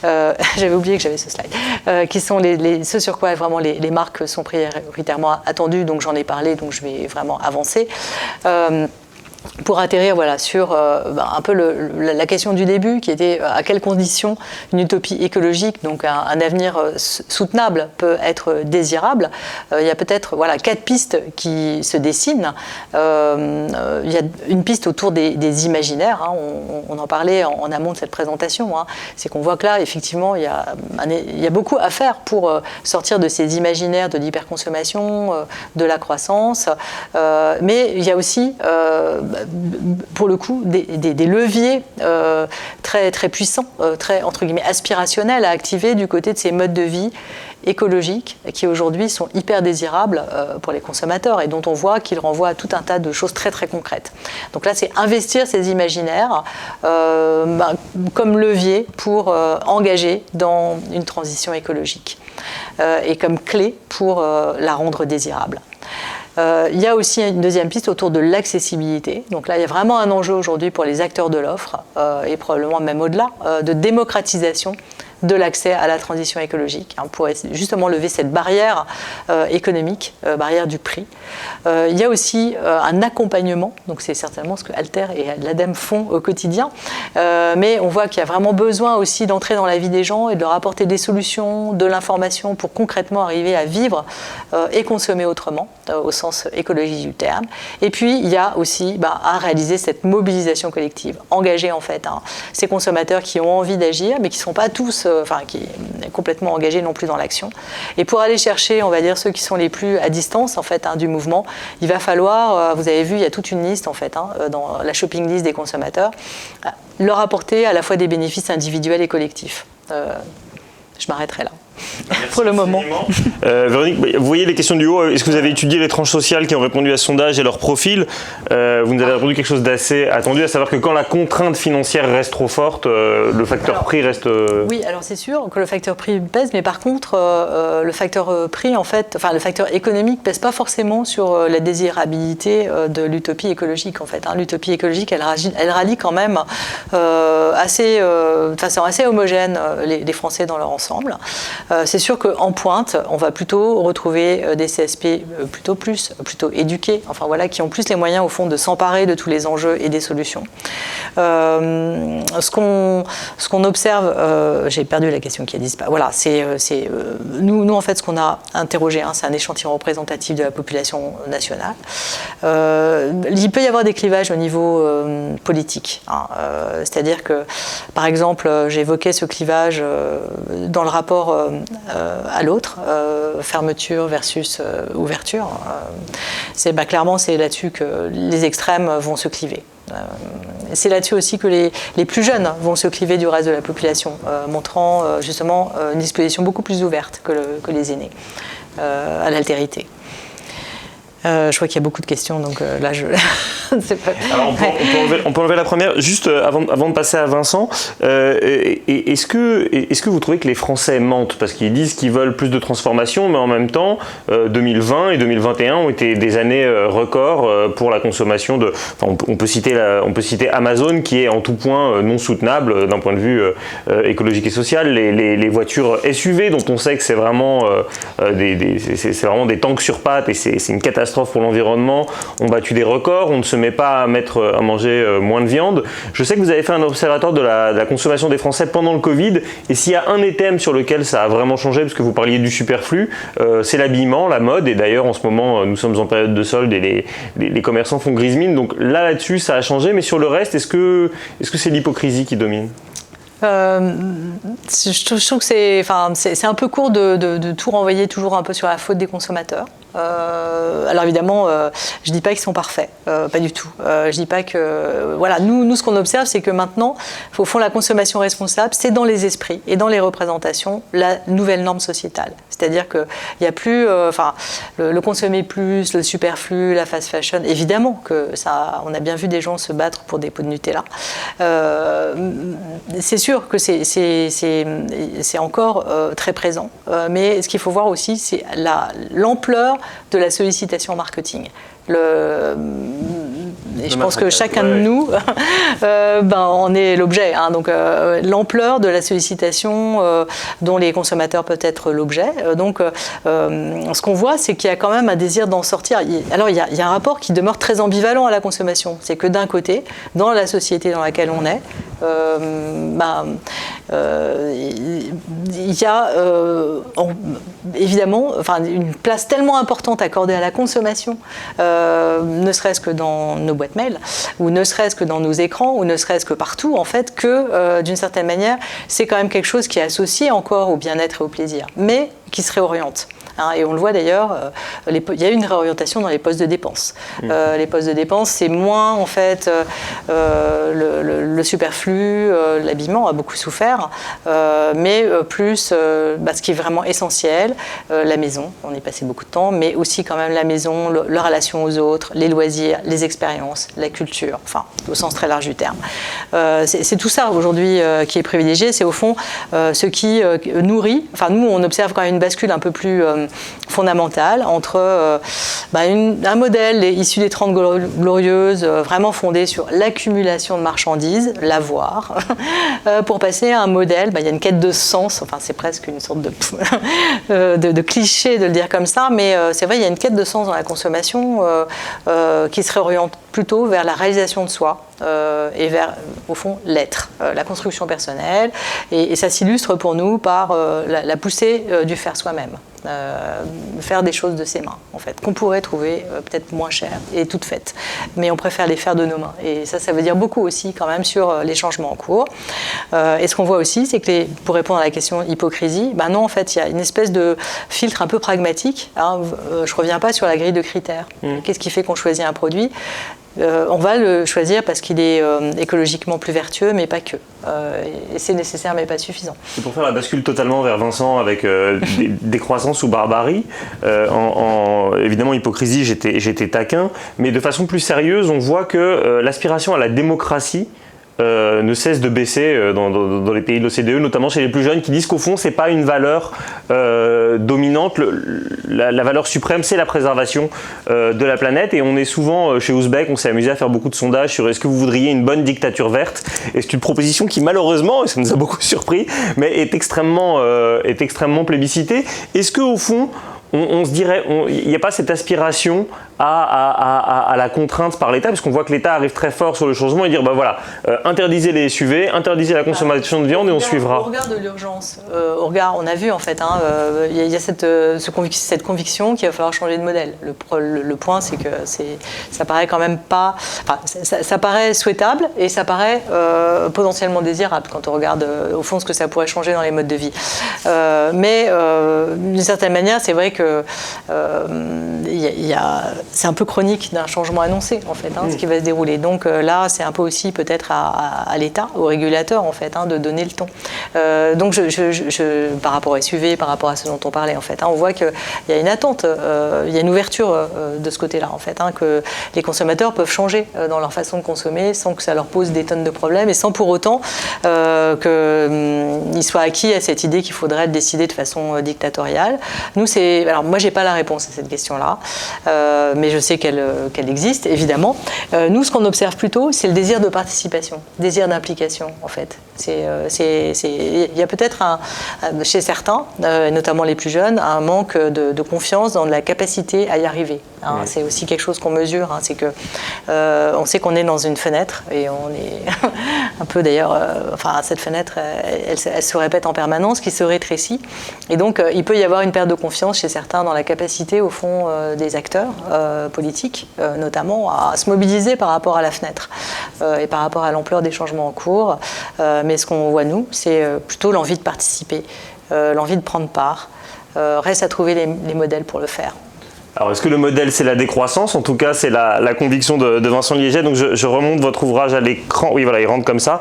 J'avais oublié que j'avais ce slide. Qui sont ce sur quoi vraiment les marques sont prioritairement attendues, donc j'en ai parlé, donc je vais vraiment avancer. Pour atterrir sur un peu la question du début, qui était à quelles conditions une utopie écologique, donc un avenir soutenable, peut être désirable. Il y a peut-être 4 pistes qui se dessinent. Il y a une piste autour des imaginaires, on en parlait en amont de cette présentation. C'est qu'on voit que là, effectivement, il y a beaucoup à faire pour sortir de ces imaginaires de l'hyperconsommation, de la croissance. Mais il y a aussi pour le coup des leviers très, très puissants, très entre guillemets aspirationnels à activer du côté de ces modes de vie écologiques qui aujourd'hui sont hyper désirables pour les consommateurs et dont on voit qu'ils renvoient à tout un tas de choses très très concrètes. Donc là, c'est investir ces imaginaires comme levier pour engager dans une transition écologique et comme clé pour la rendre désirable. Il y a aussi une deuxième piste autour de l'accessibilité. Donc là, il y a vraiment un enjeu aujourd'hui pour les acteurs de l'offre et probablement même au-delà, de démocratisation de l'accès à la transition écologique, pour justement lever cette barrière économique, barrière du prix. Il y a aussi un accompagnement, donc c'est certainement ce que Alter et l'ADEME font au quotidien, mais on voit qu'il y a vraiment besoin aussi d'entrer dans la vie des gens et de leur apporter des solutions, de l'information pour concrètement arriver à vivre et consommer autrement, au sens écologique du terme. Et puis il y a aussi à réaliser cette mobilisation collective, engager en fait ces consommateurs qui ont envie d'agir, mais qui ne sont pas tous qui sont complètement engagés non plus dans l'action. Et pour aller chercher, on va dire, ceux qui sont les plus à distance en fait du mouvement, il va falloir, vous avez vu, il y a toute une liste en fait dans la shopping list des consommateurs, leur apporter à la fois des bénéfices individuels et collectifs. Je m'arrêterai là. Pour le moment. Véronique, vous voyez les questions du haut. Est-ce que vous avez étudié les tranches sociales qui ont répondu à ce sondage et leur profil? Vous nous avez répondu quelque chose d'assez attendu, à savoir que quand la contrainte financière reste trop forte, le facteur prix reste... Oui, alors c'est sûr que le facteur prix pèse, mais par contre, le facteur prix, en fait, le facteur économique pèse pas forcément sur la désirabilité de l'utopie écologique, en fait. L'utopie écologique, elle rallie quand même de façon assez homogène les Français dans leur ensemble. C'est sûr qu'en pointe, on va plutôt retrouver des CSP plutôt éduqués, qui ont plus les moyens au fond de s'emparer de tous les enjeux et des solutions. Ce qu'on observe, j'ai perdu la question qui a disparu. Voilà, nous en fait ce qu'on a interrogé, c'est un échantillon représentatif de la population nationale. Il peut y avoir des clivages au niveau politique, c'est-à-dire que, par exemple, j'évoquais ce clivage dans le rapport à l'autre, fermeture versus ouverture. Clairement, c'est là-dessus que les extrêmes vont se cliver. C'est là-dessus aussi que les plus jeunes vont se cliver du reste de la population, montrant justement une disposition beaucoup plus ouverte que les aînés à l'altérité. Je crois qu'il y a beaucoup de questions, donc là, je ne sais pas. Alors, on peut enlever la première. Juste avant de passer à Vincent, est-ce que vous trouvez que les Français mentent? Parce qu'ils disent qu'ils veulent plus de transformation, mais en même temps, 2020 et 2021 ont été des années records pour la consommation de... on peut citer Amazon, qui est en tout point non soutenable d'un point de vue écologique et social. Les voitures SUV, dont on sait que c'est vraiment, c'est vraiment des tanks sur pattes, et c'est une catastrophe pour l'environnement, ont battu des records. On ne se met pas à manger moins de viande. Je sais que vous avez fait un observatoire de la consommation des Français pendant le Covid, et s'il y a un des thèmes sur lequel ça a vraiment changé, parce que vous parliez du superflu, c'est l'habillement, la mode, et d'ailleurs en ce moment nous sommes en période de solde et les commerçants font grise mine, donc là-dessus ça a changé, mais sur le reste, est-ce que c'est l'hypocrisie qui domine? Je trouve que c'est un peu court de tout renvoyer toujours un peu sur la faute des consommateurs. Alors évidemment, je dis pas qu'ils sont parfaits, pas du tout. Je dis pas que nous ce qu'on observe, c'est que maintenant, au fond, la consommation responsable, c'est dans les esprits et dans les représentations la nouvelle norme sociétale. C'est-à-dire que il y a plus, le consommer plus, le superflu, la fast fashion. Évidemment que ça, on a bien vu des gens se battre pour des pots de Nutella. C'est sûr que c'est encore très présent, mais ce qu'il faut voir aussi, c'est l'ampleur de la sollicitation marketing. Et je pense que chacun de nous en est l'objet. Donc l'ampleur de la sollicitation dont les consommateurs peuvent être l'objet. Donc ce qu'on voit, c'est qu'il y a quand même un désir d'en sortir. Alors il y a un rapport qui demeure très ambivalent à la consommation. C'est que d'un côté, dans la société dans laquelle on est, il y a évidemment une place tellement importante accordée à la consommation, ne serait-ce que dans nos boîtes mail, ou ne serait-ce que dans nos écrans, ou ne serait-ce que partout, en fait, que d'une certaine manière, c'est quand même quelque chose qui est associé encore au bien-être et au plaisir, mais qui se réoriente. Et on le voit d'ailleurs, il y a une réorientation dans les postes de dépenses. Les postes de dépenses, c'est moins en fait le superflu, l'habillement a beaucoup souffert, mais plus ce qui est vraiment essentiel, la maison, on y passait beaucoup de temps, mais aussi quand même la maison, la relation aux autres, les loisirs, les expériences, la culture, au sens très large du terme. C'est tout ça aujourd'hui qui est privilégié, c'est au fond ce qui nourrit, nous on observe quand même une bascule un peu plus fondamentale entre un modèle issu des 30 glorieuses, vraiment fondé sur l'accumulation de marchandises, l'avoir, pour passer à un modèle, il y a une quête de sens, enfin c'est presque une sorte de cliché de le dire comme ça, mais c'est vrai, il y a une quête de sens dans la consommation qui se réoriente plutôt vers la réalisation de soi et vers, au fond, l'être, la construction personnelle. Et ça s'illustre pour nous par la poussée du faire soi-même. Faire des choses de ses mains, en fait, qu'on pourrait trouver peut-être moins chères et toutes faites. Mais on préfère les faire de nos mains. Et ça veut dire beaucoup aussi, quand même, sur les changements en cours. Et ce qu'on voit aussi, c'est que, pour répondre à la question hypocrisie, non, en fait, il y a une espèce de filtre un peu pragmatique. Hein. Je ne reviens pas sur la grille de critères. Qu'est-ce qui fait qu'on choisit un produit ? On va le choisir parce qu'il est écologiquement plus vertueux, mais pas que. Et c'est nécessaire, mais pas suffisant. Et pour faire la bascule totalement vers Vincent avec décroissance ou barbarie, évidemment, hypocrisie, j'étais taquin, mais de façon plus sérieuse, on voit que l'aspiration à la démocratie ne cesse de baisser dans les pays de l'OCDE, notamment chez les plus jeunes, qui disent qu'au fond, c'est pas une valeur dominante. La valeur suprême, c'est la préservation de la planète. Et on est souvent, chez Ouzbek, on s'est amusé à faire beaucoup de sondages sur est-ce que vous voudriez une bonne dictature verte. Et c'est une proposition qui, malheureusement, et ça nous a beaucoup surpris, mais est extrêmement plébiscitée. Est-ce qu'au fond, on se dirait, il n'y a pas cette aspiration à la contrainte par l'État, parce qu'on voit que l'État arrive très fort sur le changement et dire interdisez les SUV, interdisez la consommation de viande et on suivra. Au regard de l'urgence, on a vu en fait, il y a cette conviction qu'il va falloir changer de modèle. Le point, c'est que ça paraît quand même pas, ça paraît souhaitable et ça paraît potentiellement désirable quand on regarde au fond ce que ça pourrait changer dans les modes de vie. Mais d'une certaine manière, c'est vrai que c'est un peu chronique d'un changement annoncé en fait, ce qui va se dérouler. Donc là, c'est un peu aussi peut-être à l'État, au régulateur en fait, de donner le ton. Donc par rapport au SUV, par rapport à ce dont on parlait en fait, on voit qu'il y a une attente, il y a une ouverture de ce côté-là en fait, que les consommateurs peuvent changer dans leur façon de consommer sans que ça leur pose des tonnes de problèmes et sans pour autant qu'ils soient acquis à cette idée qu'il faudrait décider de façon dictatoriale. Alors moi, j'ai pas la réponse à cette question-là, mais je sais qu'elle existe, évidemment. Nous, ce qu'on observe plutôt, c'est le désir de participation, désir d'implication, en fait. Il y a peut-être chez certains, notamment les plus jeunes, un manque de confiance dans la capacité à y arriver. Oui. C'est aussi quelque chose qu'on mesure, c'est que on sait qu'on est dans une fenêtre, et on est un peu d'ailleurs, cette fenêtre, elle se répète en permanence, qui se rétrécit, et donc il peut y avoir une perte de confiance chez certains dans la capacité, au fond, des acteurs politiques, notamment, à se mobiliser par rapport à la fenêtre et par rapport à l'ampleur des changements en cours. Mais ce qu'on voit, nous, c'est plutôt l'envie de participer, l'envie de prendre part. Reste à trouver les modèles pour le faire. Alors, est-ce que le modèle, c'est la décroissance ? En tout cas, c'est la conviction de Vincent Liéget. Donc, je remonte votre ouvrage à l'écran. Oui, voilà, il rentre comme ça.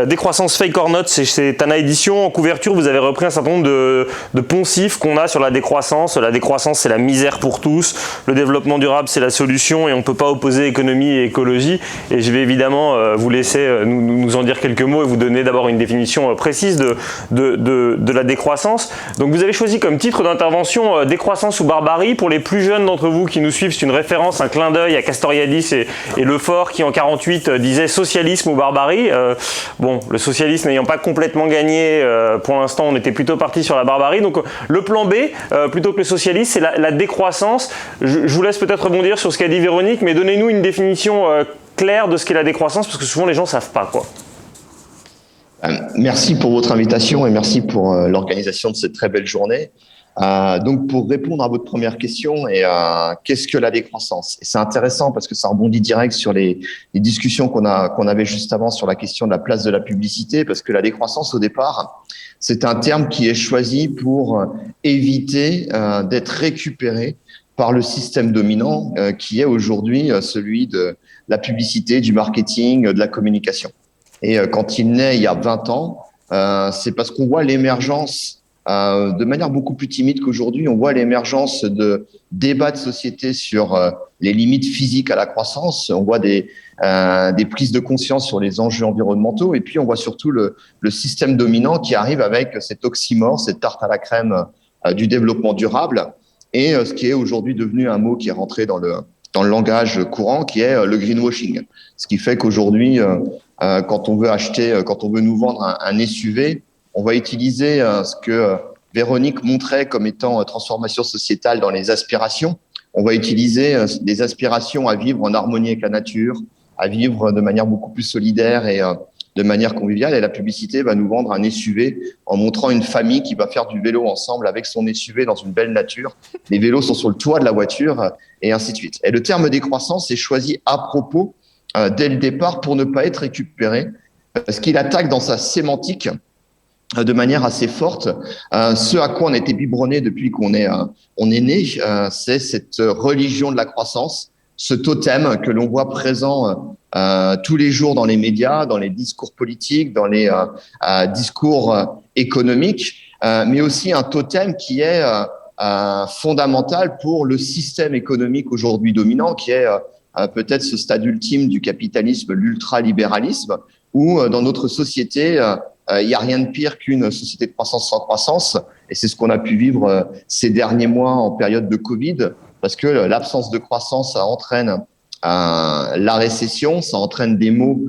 Décroissance fake or not, c'est Tana Édition. En couverture, vous avez repris un certain nombre de poncifs qu'on a sur la décroissance. La décroissance, c'est la misère pour tous. Le développement durable, c'est la solution. Et on ne peut pas opposer économie et écologie. Et je vais évidemment vous laisser nous en dire quelques mots et vous donner d'abord une définition précise de la décroissance. Donc, vous avez choisi comme titre d'intervention décroissance ou barbarie. Pour les plus jeunes d'entre vous qui nous suivent, c'est une référence, un clin d'œil à Castoriadis et Lefort qui en 48 disait socialisme ou barbarie. Le socialisme n'ayant pas complètement gagné, pour l'instant on était plutôt parti sur la barbarie. Donc le plan B, plutôt que le socialisme, c'est la décroissance. Je vous laisse peut-être rebondir sur ce qu'a dit Véronique, mais donnez-nous une définition claire de ce qu'est la décroissance, parce que souvent les gens ne savent pas quoi. Merci pour votre invitation et merci pour l'organisation de cette très belle journée. Donc, pour répondre à votre première question, qu'est-ce que la décroissance ? Et c'est intéressant parce que ça rebondit direct sur les discussions qu'on avait juste avant sur la question de la place de la publicité, parce que la décroissance, au départ, c'est un terme qui est choisi pour éviter d'être récupéré par le système dominant qui est aujourd'hui celui de la publicité, du marketing, de la communication. Et quand il naît il y a 20 ans, c'est parce qu'on voit l'émergence de manière beaucoup plus timide qu'aujourd'hui, on voit l'émergence de débats de société sur les limites physiques à la croissance, on voit des prises de conscience sur les enjeux environnementaux, et puis on voit surtout le système dominant qui arrive avec cet oxymore, cette tarte à la crème du développement durable, et ce qui est aujourd'hui devenu un mot qui est rentré dans le langage courant, qui est le greenwashing. Ce qui fait qu'aujourd'hui, quand on veut nous vendre un SUV, on va utiliser ce que Véronique montrait comme étant transformation sociétale dans les aspirations. On va utiliser des aspirations à vivre en harmonie avec la nature, à vivre de manière beaucoup plus solidaire et de manière conviviale. Et la publicité va nous vendre un SUV en montrant une famille qui va faire du vélo ensemble avec son SUV dans une belle nature. Les vélos sont sur le toit de la voiture et ainsi de suite. Et le terme décroissance est choisi à propos dès le départ pour ne pas être récupéré parce qu'il attaque dans sa sémantique de manière assez forte. Ce à quoi on a été biberonné depuis qu'on est né, c'est cette religion de la croissance, ce totem que l'on voit présent tous les jours dans les médias, dans les discours politiques, dans les discours économiques, mais aussi un totem qui est fondamental pour le système économique aujourd'hui dominant, qui est peut-être ce stade ultime du capitalisme, l'ultralibéralisme, où dans notre société, il n'y a rien de pire qu'une société de croissance sans croissance. Et c'est ce qu'on a pu vivre ces derniers mois en période de Covid, parce que l'absence de croissance, ça entraîne la récession, ça entraîne des maux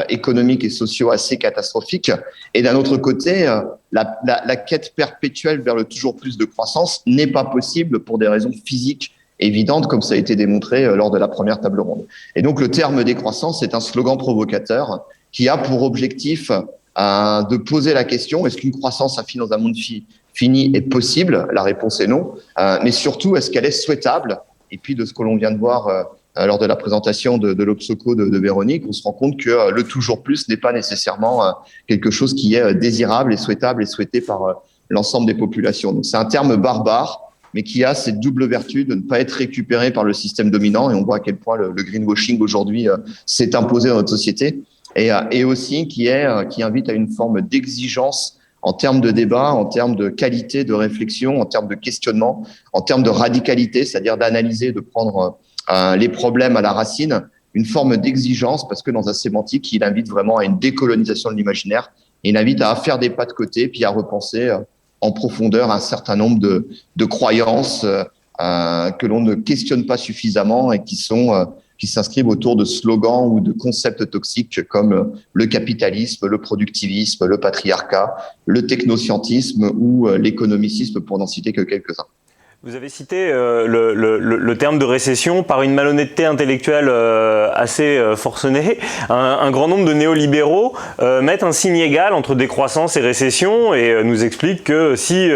économiques et sociaux assez catastrophiques. Et d'un autre côté, la quête perpétuelle vers le toujours plus de croissance n'est pas possible pour des raisons physiques évidentes, comme ça a été démontré lors de la première table ronde. Et donc, le terme décroissance est un slogan provocateur qui a pour objectif de poser la question, est-ce qu'une croissance infinie dans un monde fini est possible? La réponse est non. Mais surtout, est-ce qu'elle est souhaitable? Et puis, de ce que l'on vient de voir lors de la présentation de l'Obsoco de Véronique, on se rend compte que le toujours plus n'est pas nécessairement quelque chose qui est désirable et souhaitable et souhaité par l'ensemble des populations. Donc, c'est un terme barbare, mais qui a cette double vertu de ne pas être récupéré par le système dominant. Et on voit à quel point le greenwashing aujourd'hui s'est imposé dans notre société. Et aussi qui invite à une forme d'exigence en termes de débat, en termes de qualité de réflexion, en termes de questionnement, en termes de radicalité, c'est-à-dire d'analyser, de prendre les problèmes à la racine, une forme d'exigence, parce que dans sa sémantique, il invite vraiment à une décolonisation de l'imaginaire, il invite à faire des pas de côté, puis à repenser en profondeur un certain nombre de croyances que l'on ne questionne pas suffisamment et qui s'inscrivent autour de slogans ou de concepts toxiques comme le capitalisme, le productivisme, le patriarcat, le technoscientisme ou l'économicisme, pour n'en citer que quelques-uns. Vous avez cité le terme de récession par une malhonnêteté intellectuelle assez forcenée. Un grand nombre de néolibéraux mettent un signe égal entre décroissance et récession et nous expliquent que si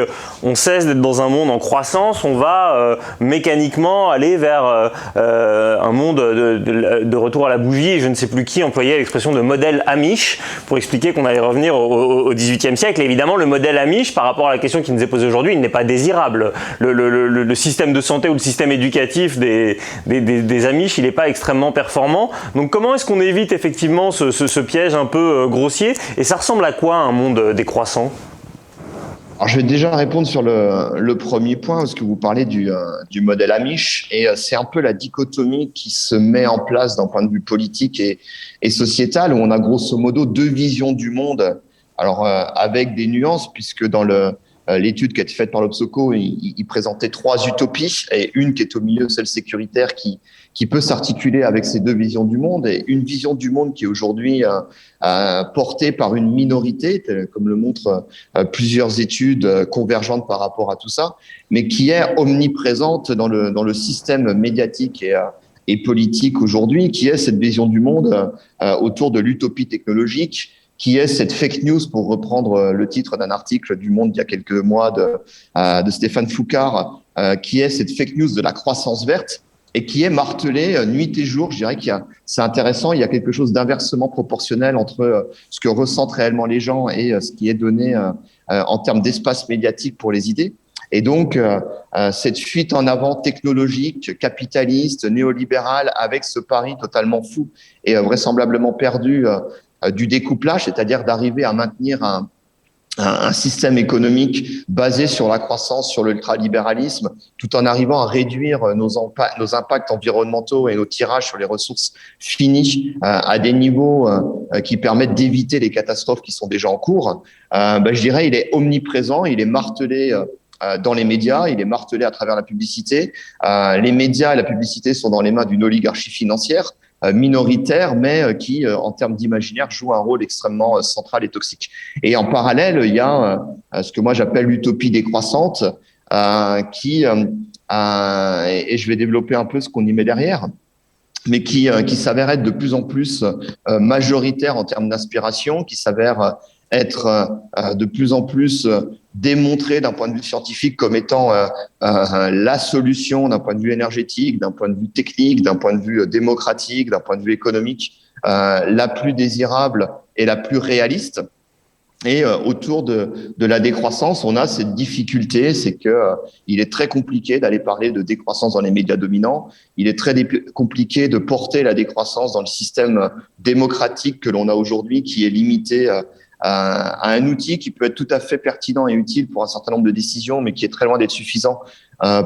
on cesse d'être dans un monde en croissance, on va mécaniquement aller vers un monde de retour à la bougie. Et je ne sais plus qui employait l'expression de modèle Amish pour expliquer qu'on allait revenir au XVIIIe siècle. Et évidemment, le modèle Amish, par rapport à la question qui nous est posée aujourd'hui, il n'est pas désirable. Le système de santé ou le système éducatif des Amish, il n'est pas extrêmement performant. Donc comment est-ce qu'on évite effectivement ce piège un peu grossier? Et ça ressemble à quoi un monde décroissant? Alors, je vais déjà répondre sur le premier point, parce que vous parlez du modèle Amish, et c'est un peu la dichotomie qui se met en place d'un point de vue politique et sociétal, où on a grosso modo deux visions du monde, alors avec des nuances, puisque dans l'étude qui a été faite par l'Obsoco, il présentait trois utopies, et une qui est au milieu, celle sécuritaire, qui peut s'articuler avec ces deux visions du monde, et une vision du monde qui est aujourd'hui portée par une minorité, comme le montrent plusieurs études convergentes par rapport à tout ça, mais qui est omniprésente dans le système médiatique et politique aujourd'hui, qui est cette vision du monde autour de l'utopie technologique, qui est cette fake news, pour reprendre le titre d'un article du Monde il y a quelques mois de Stéphane Foucard, qui est cette fake news de la croissance verte et qui est martelée nuit et jour. Je dirais c'est intéressant, il y a quelque chose d'inversement proportionnel entre ce que ressentent réellement les gens et ce qui est donné en termes d'espace médiatique pour les idées. Et donc, cette fuite en avant technologique, capitaliste, néolibérale, avec ce pari totalement fou et vraisemblablement perdu du découplage, c'est-à-dire d'arriver à maintenir un système économique basé sur la croissance, sur l'ultralibéralisme, tout en arrivant à réduire nos impacts environnementaux et nos tirages sur les ressources finies à des niveaux qui permettent d'éviter les catastrophes qui sont déjà en cours. Je dirais, il est omniprésent, il est martelé dans les médias, il est martelé à travers la publicité. Les médias et la publicité sont dans les mains d'une oligarchie financière minoritaire, mais qui, en termes d'imaginaire, joue un rôle extrêmement central et toxique. Et en parallèle, il y a ce que moi j'appelle l'utopie décroissante, et je vais développer un peu ce qu'on y met derrière, mais qui s'avère être de plus en plus majoritaire en termes d'aspiration, qui s'avère être de plus en plus démontré d'un point de vue scientifique comme étant la solution d'un point de vue énergétique, d'un point de vue technique, d'un point de vue démocratique, d'un point de vue économique, la plus désirable et la plus réaliste. Et autour de la décroissance, on a cette difficulté, c'est que il est très compliqué d'aller parler de décroissance dans les médias dominants. Il est très compliqué de porter la décroissance dans le système démocratique que l'on a aujourd'hui, qui est limité à un outil qui peut être tout à fait pertinent et utile pour un certain nombre de décisions, mais qui est très loin d'être suffisant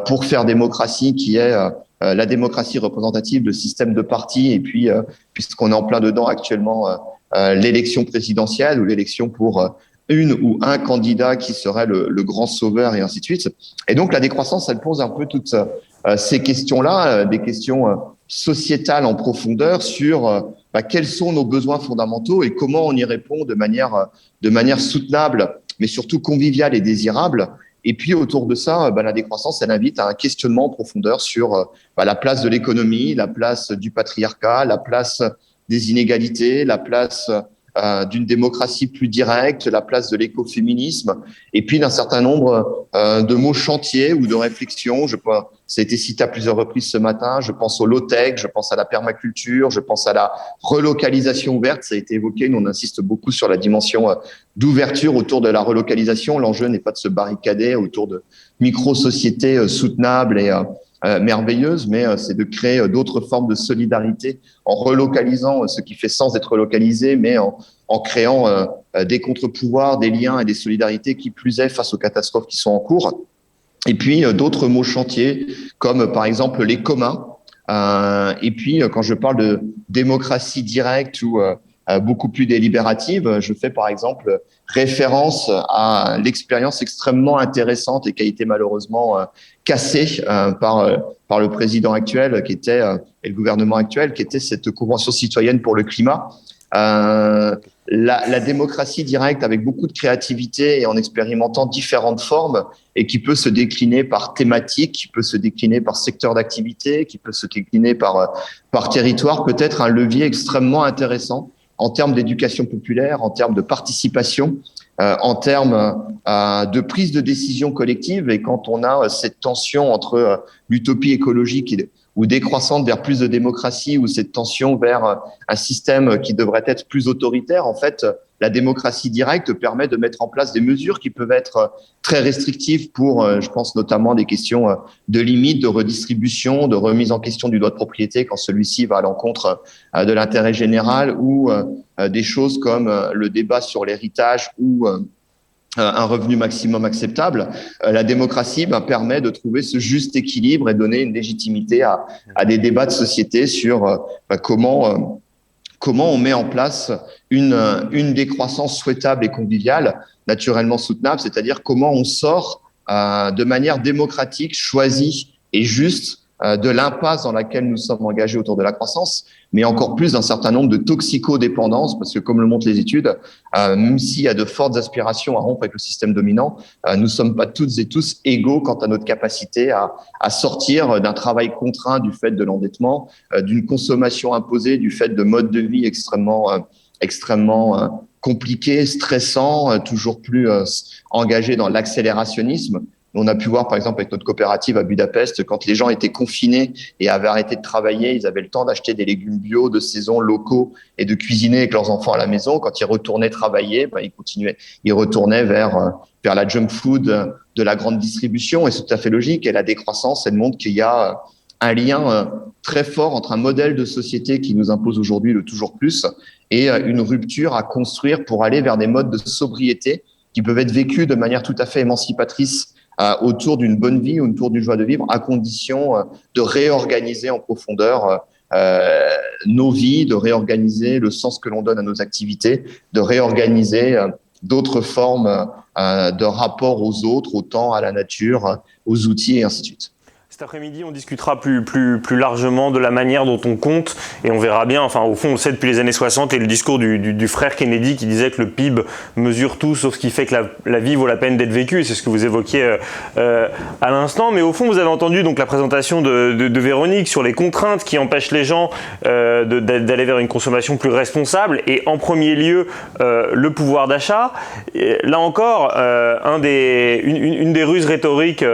pour faire démocratie, qui est la démocratie représentative, le système de partis, et puis puisqu'on est en plein dedans actuellement, l'élection présidentielle ou l'élection pour une ou un candidat qui serait le grand sauveur et ainsi de suite. Et donc la décroissance, elle pose un peu toutes ces questions-là, des questions sociétales en profondeur sur quels sont nos besoins fondamentaux et comment on y répond de manière soutenable, mais surtout conviviale et désirable. Et puis autour de ça, la décroissance, elle invite à un questionnement en profondeur sur la place de l'économie, la place du patriarcat, la place des inégalités, la place d'une démocratie plus directe, la place de l'écoféminisme, et puis d'un certain nombre de mots chantiers ou de réflexions. Ça a été cité à plusieurs reprises ce matin. Je pense au low-tech, je pense à la permaculture, je pense à la relocalisation ouverte. Ça a été évoqué. Nous, on insiste beaucoup sur la dimension d'ouverture autour de la relocalisation. L'enjeu n'est pas de se barricader autour de micro-sociétés soutenables et merveilleuse, mais c'est de créer d'autres formes de solidarité en relocalisant ce qui fait sens d'être relocalisé, mais en créant des contre-pouvoirs, des liens et des solidarités qui plus est face aux catastrophes qui sont en cours. Et puis d'autres mots chantiers comme par exemple les communs. Et puis quand je parle de démocratie directe ou beaucoup plus délibérative, je fais par exemple référence à l'expérience extrêmement intéressante et qui a été malheureusement cassée par le président actuel et le gouvernement actuel, qui était cette convention citoyenne pour le climat. La démocratie directe avec beaucoup de créativité et en expérimentant différentes formes et qui peut se décliner par thématique, qui peut se décliner par secteur d'activité, qui peut se décliner par territoire, peut être un levier extrêmement intéressant en termes d'éducation populaire, en termes de participation, en termes de prise de décision collective. Et quand on a cette tension entre l'utopie écologique ou décroissante vers plus de démocratie, ou cette tension vers un système qui devrait être plus autoritaire, en fait, la démocratie directe permet de mettre en place des mesures qui peuvent être très restrictives pour, je pense notamment des questions de limites, de redistribution, de remise en question du droit de propriété quand celui-ci va à l'encontre de l'intérêt général, ou des choses comme le débat sur l'héritage ou un revenu maximum acceptable. La démocratie permet de trouver ce juste équilibre et donner une légitimité à des débats de société sur comment on met en place une décroissance souhaitable et conviviale, naturellement soutenable, c'est-à-dire comment on sort de manière démocratique, choisie et juste de l'impasse dans laquelle nous sommes engagés autour de la croissance, mais encore plus d'un certain nombre de toxicodépendances, parce que comme le montrent les études, même s'il y a de fortes aspirations à rompre avec le système dominant, nous ne sommes pas toutes et tous égaux quant à notre capacité à sortir d'un travail contraint du fait de l'endettement, d'une consommation imposée du fait de modes de vie extrêmement compliqués, stressants, toujours plus engagés dans l'accélérationnisme. On a pu voir, par exemple, avec notre coopérative à Budapest, quand les gens étaient confinés et avaient arrêté de travailler, ils avaient le temps d'acheter des légumes bio, de saison, locaux et de cuisiner avec leurs enfants à la maison. Quand ils retournaient travailler, ils retournaient vers la junk food de la grande distribution, et c'est tout à fait logique. Et la décroissance, elle montre qu'il y a un lien très fort entre un modèle de société qui nous impose aujourd'hui le toujours plus et une rupture à construire pour aller vers des modes de sobriété qui peuvent être vécus de manière tout à fait émancipatrice autour d'une bonne vie ou autour d'une joie de vivre, à condition de réorganiser en profondeur nos vies, de réorganiser le sens que l'on donne à nos activités, de réorganiser d'autres formes de rapport aux autres, au temps, à la nature, aux outils et ainsi de suite. Cet après-midi, on discutera plus largement de la manière dont on compte et on verra bien, enfin au fond on le sait depuis les années 60 et le discours du frère Kennedy qui disait que le PIB mesure tout sauf ce qui fait que la vie vaut la peine d'être vécue, et c'est ce que vous évoquiez à l'instant, mais au fond vous avez entendu donc la présentation de Véronique sur les contraintes qui empêchent les gens d'aller vers une consommation plus responsable et en premier lieu le pouvoir d'achat. Et là encore, une des ruses rhétoriques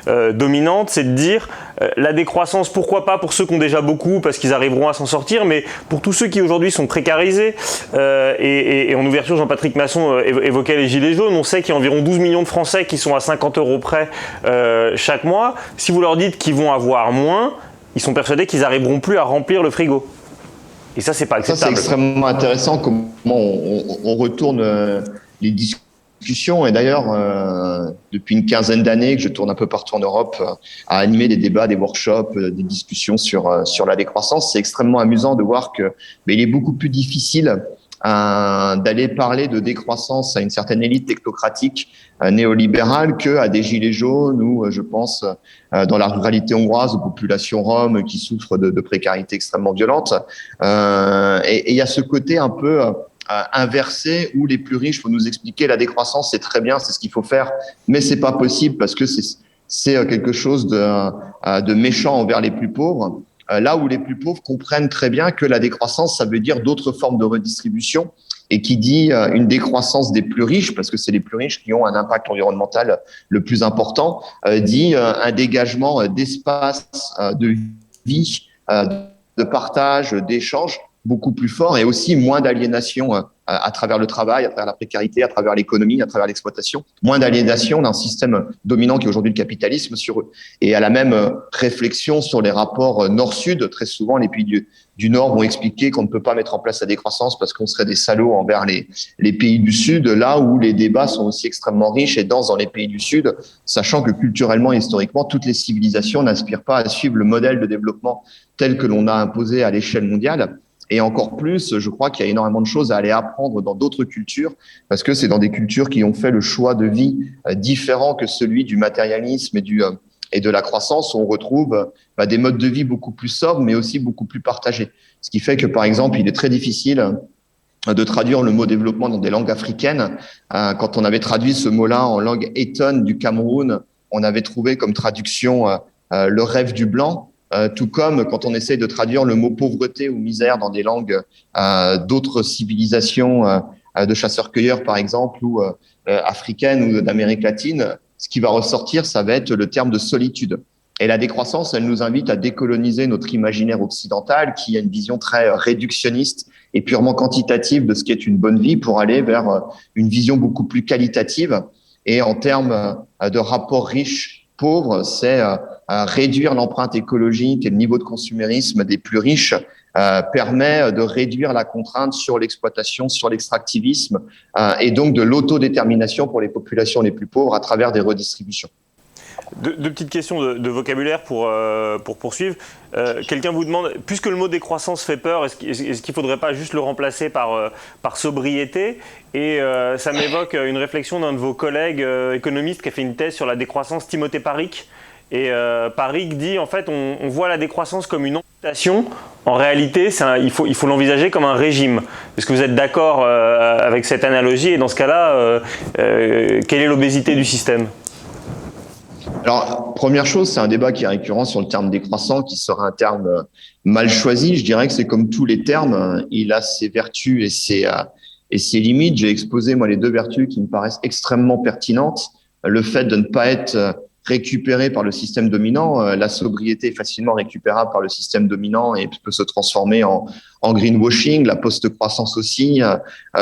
dominantes, c'est de dire la décroissance, pourquoi pas pour ceux qui ont déjà beaucoup parce qu'ils arriveront à s'en sortir, mais pour tous ceux qui aujourd'hui sont précarisés, et en ouverture Jean-Patrick Masson évoquait les gilets jaunes, on sait qu'il y a environ 12 millions de Français qui sont à 50 € près chaque mois. Si vous leur dites qu'ils vont avoir moins, ils sont persuadés qu'ils n'arriveront plus à remplir le frigo. Et ça, c'est pas acceptable. Ça, c'est extrêmement intéressant comment on retourne les discussions. Et d'ailleurs, depuis une quinzaine d'années que je tourne un peu partout en Europe à animer des débats, des workshops, des discussions sur la décroissance, c'est extrêmement amusant de voir que il est beaucoup plus difficile d'aller parler de décroissance à une certaine élite technocratique néolibérale que à des gilets jaunes ou, je pense, dans la ruralité hongroise, aux populations roms qui souffrent de précarité extrêmement violente. Et il y a ce côté un peu inversé où les plus riches vont nous expliquer la décroissance, c'est très bien, c'est ce qu'il faut faire, mais c'est pas possible parce que c'est quelque chose de méchant envers les plus pauvres. Là où les plus pauvres comprennent très bien que la décroissance, ça veut dire d'autres formes de redistribution, et qui dit une décroissance des plus riches, parce que c'est les plus riches qui ont un impact environnemental le plus important, dit un dégagement d'espace, de vie, de partage, d'échange beaucoup plus fort, et aussi moins d'aliénation à travers le travail, à travers la précarité, à travers l'économie, à travers l'exploitation, moins d'aliénation d'un système dominant qui est aujourd'hui le capitalisme sur eux. Et à la même réflexion sur les rapports nord-sud, très souvent les pays du Nord vont expliquer qu'on ne peut pas mettre en place la décroissance parce qu'on serait des salauds envers les pays du Sud, là où les débats sont aussi extrêmement riches et denses dans les pays du Sud, sachant que culturellement et historiquement, toutes les civilisations n'aspirent pas à suivre le modèle de développement tel que l'on a imposé à l'échelle mondiale. Et encore plus, je crois qu'il y a énormément de choses à aller apprendre dans d'autres cultures, parce que c'est dans des cultures qui ont fait le choix de vie différent que celui du matérialisme et de la croissance, où on retrouve des modes de vie beaucoup plus sobres, mais aussi beaucoup plus partagés. Ce qui fait que, par exemple, il est très difficile de traduire le mot développement dans des langues africaines. Quand on avait traduit ce mot-là en langue Eton du Cameroun, on avait trouvé comme traduction le rêve du blanc. Tout comme quand on essaye de traduire le mot pauvreté ou misère dans des langues d'autres civilisations de chasseurs-cueilleurs, par exemple, ou africaines ou d'Amérique latine, ce qui va ressortir, ça va être le terme de solitude. Et la décroissance, elle nous invite à décoloniser notre imaginaire occidental qui a une vision très réductionniste et purement quantitative de ce qu'est une bonne vie pour aller vers une vision beaucoup plus qualitative. Et en termes de rapport riche-pauvre, c'est réduire l'empreinte écologique et le niveau de consumérisme des plus riches permet de réduire la contrainte sur l'exploitation, sur l'extractivisme et donc de l'autodétermination pour les populations les plus pauvres à travers des redistributions. Deux petites questions de vocabulaire pour poursuivre. Quelqu'un vous demande, puisque le mot décroissance fait peur, est-ce qu'il ne faudrait pas juste le remplacer par sobriété ? Et ça m'évoque une réflexion d'un de vos collègues économistes qui a fait une thèse sur la décroissance, Timothée Parikh. Et Parikh dit, en fait, on voit la décroissance comme une amputation. En réalité, il faut l'envisager comme un régime. Est-ce que vous êtes d'accord avec cette analogie ? Et dans ce cas-là, quelle est l'obésité du système ? Alors, première chose, c'est un débat qui est récurrent sur le terme décroissant, qui sera un terme mal choisi. Je dirais que c'est comme tous les termes, il a ses vertus et ses limites. J'ai exposé, moi, les deux vertus qui me paraissent extrêmement pertinentes. Le fait de ne pas être récupéré par le système dominant. La sobriété est facilement récupérable par le système dominant et peut se transformer en greenwashing, la post-croissance aussi.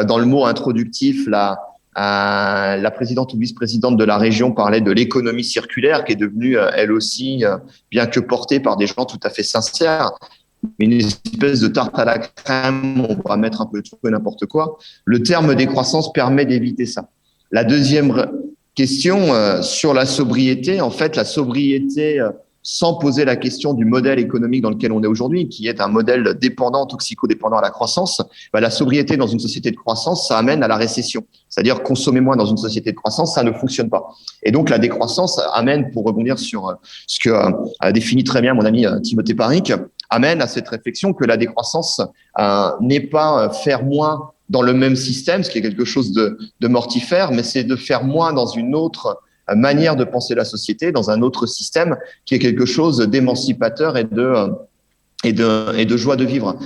Dans le mot introductif, la présidente ou vice-présidente de la région parlait de l'économie circulaire qui est devenue, elle aussi, bien que portée par des gens tout à fait sincères, une espèce de tarte à la crème, on va mettre un peu tout et n'importe quoi. Le terme décroissance permet d'éviter ça. La deuxième question sur la sobriété, en fait, la sobriété sans poser la question du modèle économique dans lequel on est aujourd'hui, qui est un modèle dépendant, toxico-dépendant à la croissance, la sobriété dans une société de croissance, ça amène à la récession. C'est-à-dire consommer moins dans une société de croissance, ça ne fonctionne pas. Et donc la décroissance amène, pour rebondir sur ce que a défini très bien mon ami Timothée Paric, amène à cette réflexion que la décroissance n'est pas faire moins dans le même système, ce qui est quelque chose de mortifère, mais c'est de faire moins dans une autre manière de penser la société, dans un autre système qui est quelque chose d'émancipateur et de joie de vivre.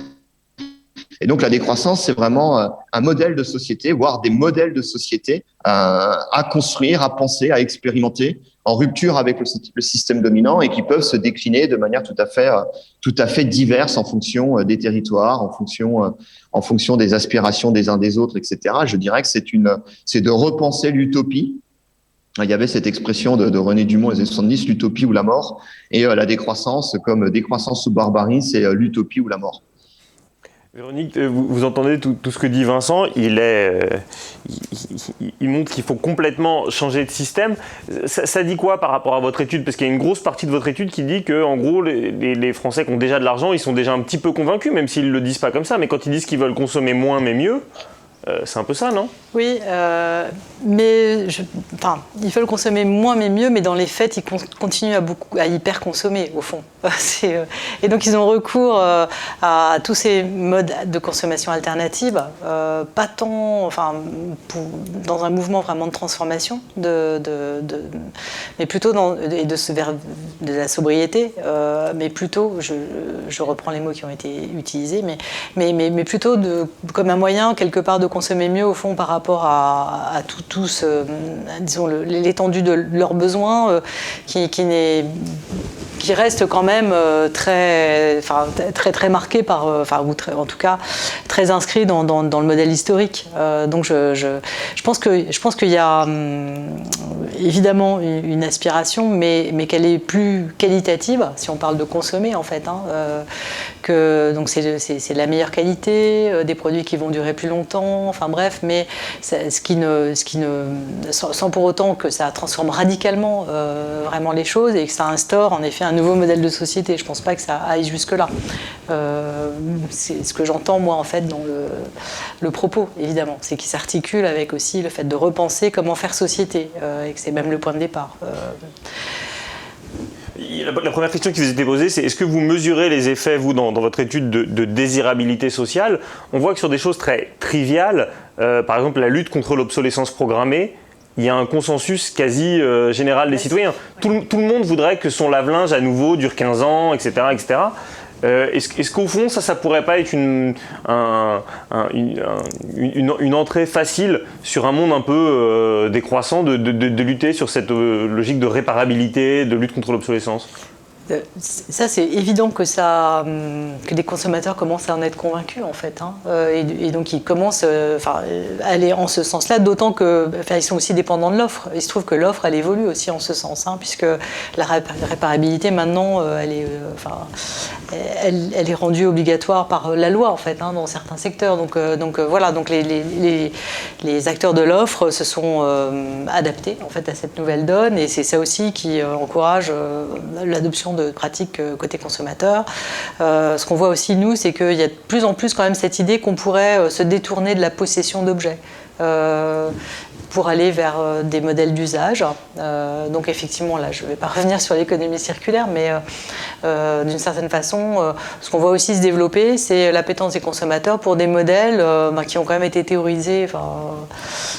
Et donc la décroissance, c'est vraiment un modèle de société, voire des modèles de société à construire, à penser, à expérimenter, en rupture avec le système dominant et qui peuvent se décliner de manière tout à fait diverse en fonction des territoires, en fonction des aspirations des uns des autres, etc. Je dirais que c'est de repenser l'utopie. Il y avait cette expression de René Dumont, les années 70, l'utopie ou la mort. Et la décroissance, comme décroissance ou barbarie, c'est l'utopie ou la mort. Véronique, vous entendez tout ce que dit Vincent, il montre qu'il faut complètement changer de système. Ça dit quoi par rapport à votre étude? Parce qu'il y a une grosse partie de votre étude qui dit que, en gros, les Français qui ont déjà de l'argent, ils sont déjà un petit peu convaincus, même s'ils ne le disent pas comme ça. Mais quand ils disent qu'ils veulent consommer moins mais mieux, c'est un peu ça, non? Oui, mais ils veulent consommer moins mais mieux, mais dans les faits, ils continuent à hyper consommer, au fond. Et donc, ils ont recours à tous ces modes de consommation alternative, pas tant, dans un mouvement vraiment de transformation, mais plutôt vers de la sobriété, mais plutôt, je reprends les mots qui ont été utilisés, mais plutôt comme un moyen, quelque part, de consommer mieux, au fond, par rapport à disons, l'étendue de leurs besoins, qui reste quand même très marqué par, en tout cas très inscrit dans le modèle historique. Donc je pense qu'il y a évidemment une aspiration, mais qu'elle est plus qualitative si on parle de consommer en fait. Donc c'est la meilleure qualité, des produits qui vont durer plus longtemps. Enfin bref, mais sans pour autant que ça transforme radicalement vraiment les choses et que ça instaure en effet un nouveau modèle de société. Je ne pense pas que ça aille jusque-là. C'est ce que j'entends moi en fait dans le propos, évidemment. C'est qu'il s'articule avec aussi le fait de repenser comment faire société et que c'est même le point de départ. La première question qui vous était posée, c'est est-ce que vous mesurez les effets, vous, dans votre étude de désirabilité sociale? On voit que sur des choses très triviales, par exemple la lutte contre l'obsolescence programmée, il y a un consensus quasi général des citoyens. Tout le monde voudrait que son lave-linge à nouveau dure 15 ans, etc. etc. Est-ce qu'au fond, ça pourrait pas être une entrée facile sur un monde un peu décroissant de lutter sur cette logique de réparabilité, de lutte contre l'obsolescence? Ça, c'est évident que les consommateurs commencent à en être convaincus, en fait. Et donc, ils commencent à aller en ce sens-là, d'autant qu'ils sont aussi dépendants de l'offre. Il se trouve que l'offre, elle évolue aussi en ce sens, puisque la réparabilité, maintenant, elle est rendue obligatoire par la loi, en fait, dans certains secteurs. Donc voilà, donc les acteurs de l'offre se sont adaptés, en fait, à cette nouvelle donne. Et c'est ça aussi qui encourage l'adoption de pratiques côté consommateur. Ce qu'on voit aussi, nous, c'est qu'il y a de plus en plus quand même cette idée qu'on pourrait se détourner de la possession d'objets pour aller vers des modèles d'usage. Donc effectivement, là, je ne vais pas revenir sur l'économie circulaire, mais d'une certaine façon, ce qu'on voit aussi se développer, c'est l'appétence des consommateurs pour des modèles qui ont quand même été théorisés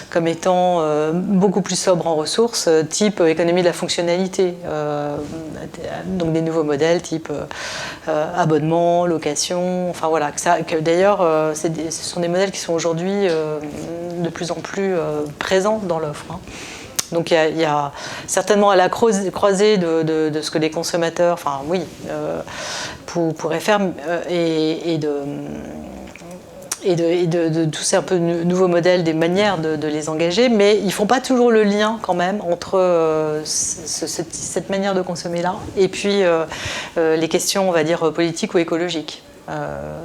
comme étant beaucoup plus sobres en ressources, type économie de la fonctionnalité. Donc des nouveaux modèles type abonnement, location, enfin voilà. Que d'ailleurs, ce sont des modèles qui sont aujourd'hui de plus en plus présents dans l'offre. Donc il y a certainement à la croisée de ce que les consommateurs, pourraient faire et de tous ces un peu nouveaux modèles, des manières de les engager, mais ils ne font pas toujours le lien quand même entre cette manière de consommer là et puis les questions, on va dire, politiques ou écologiques.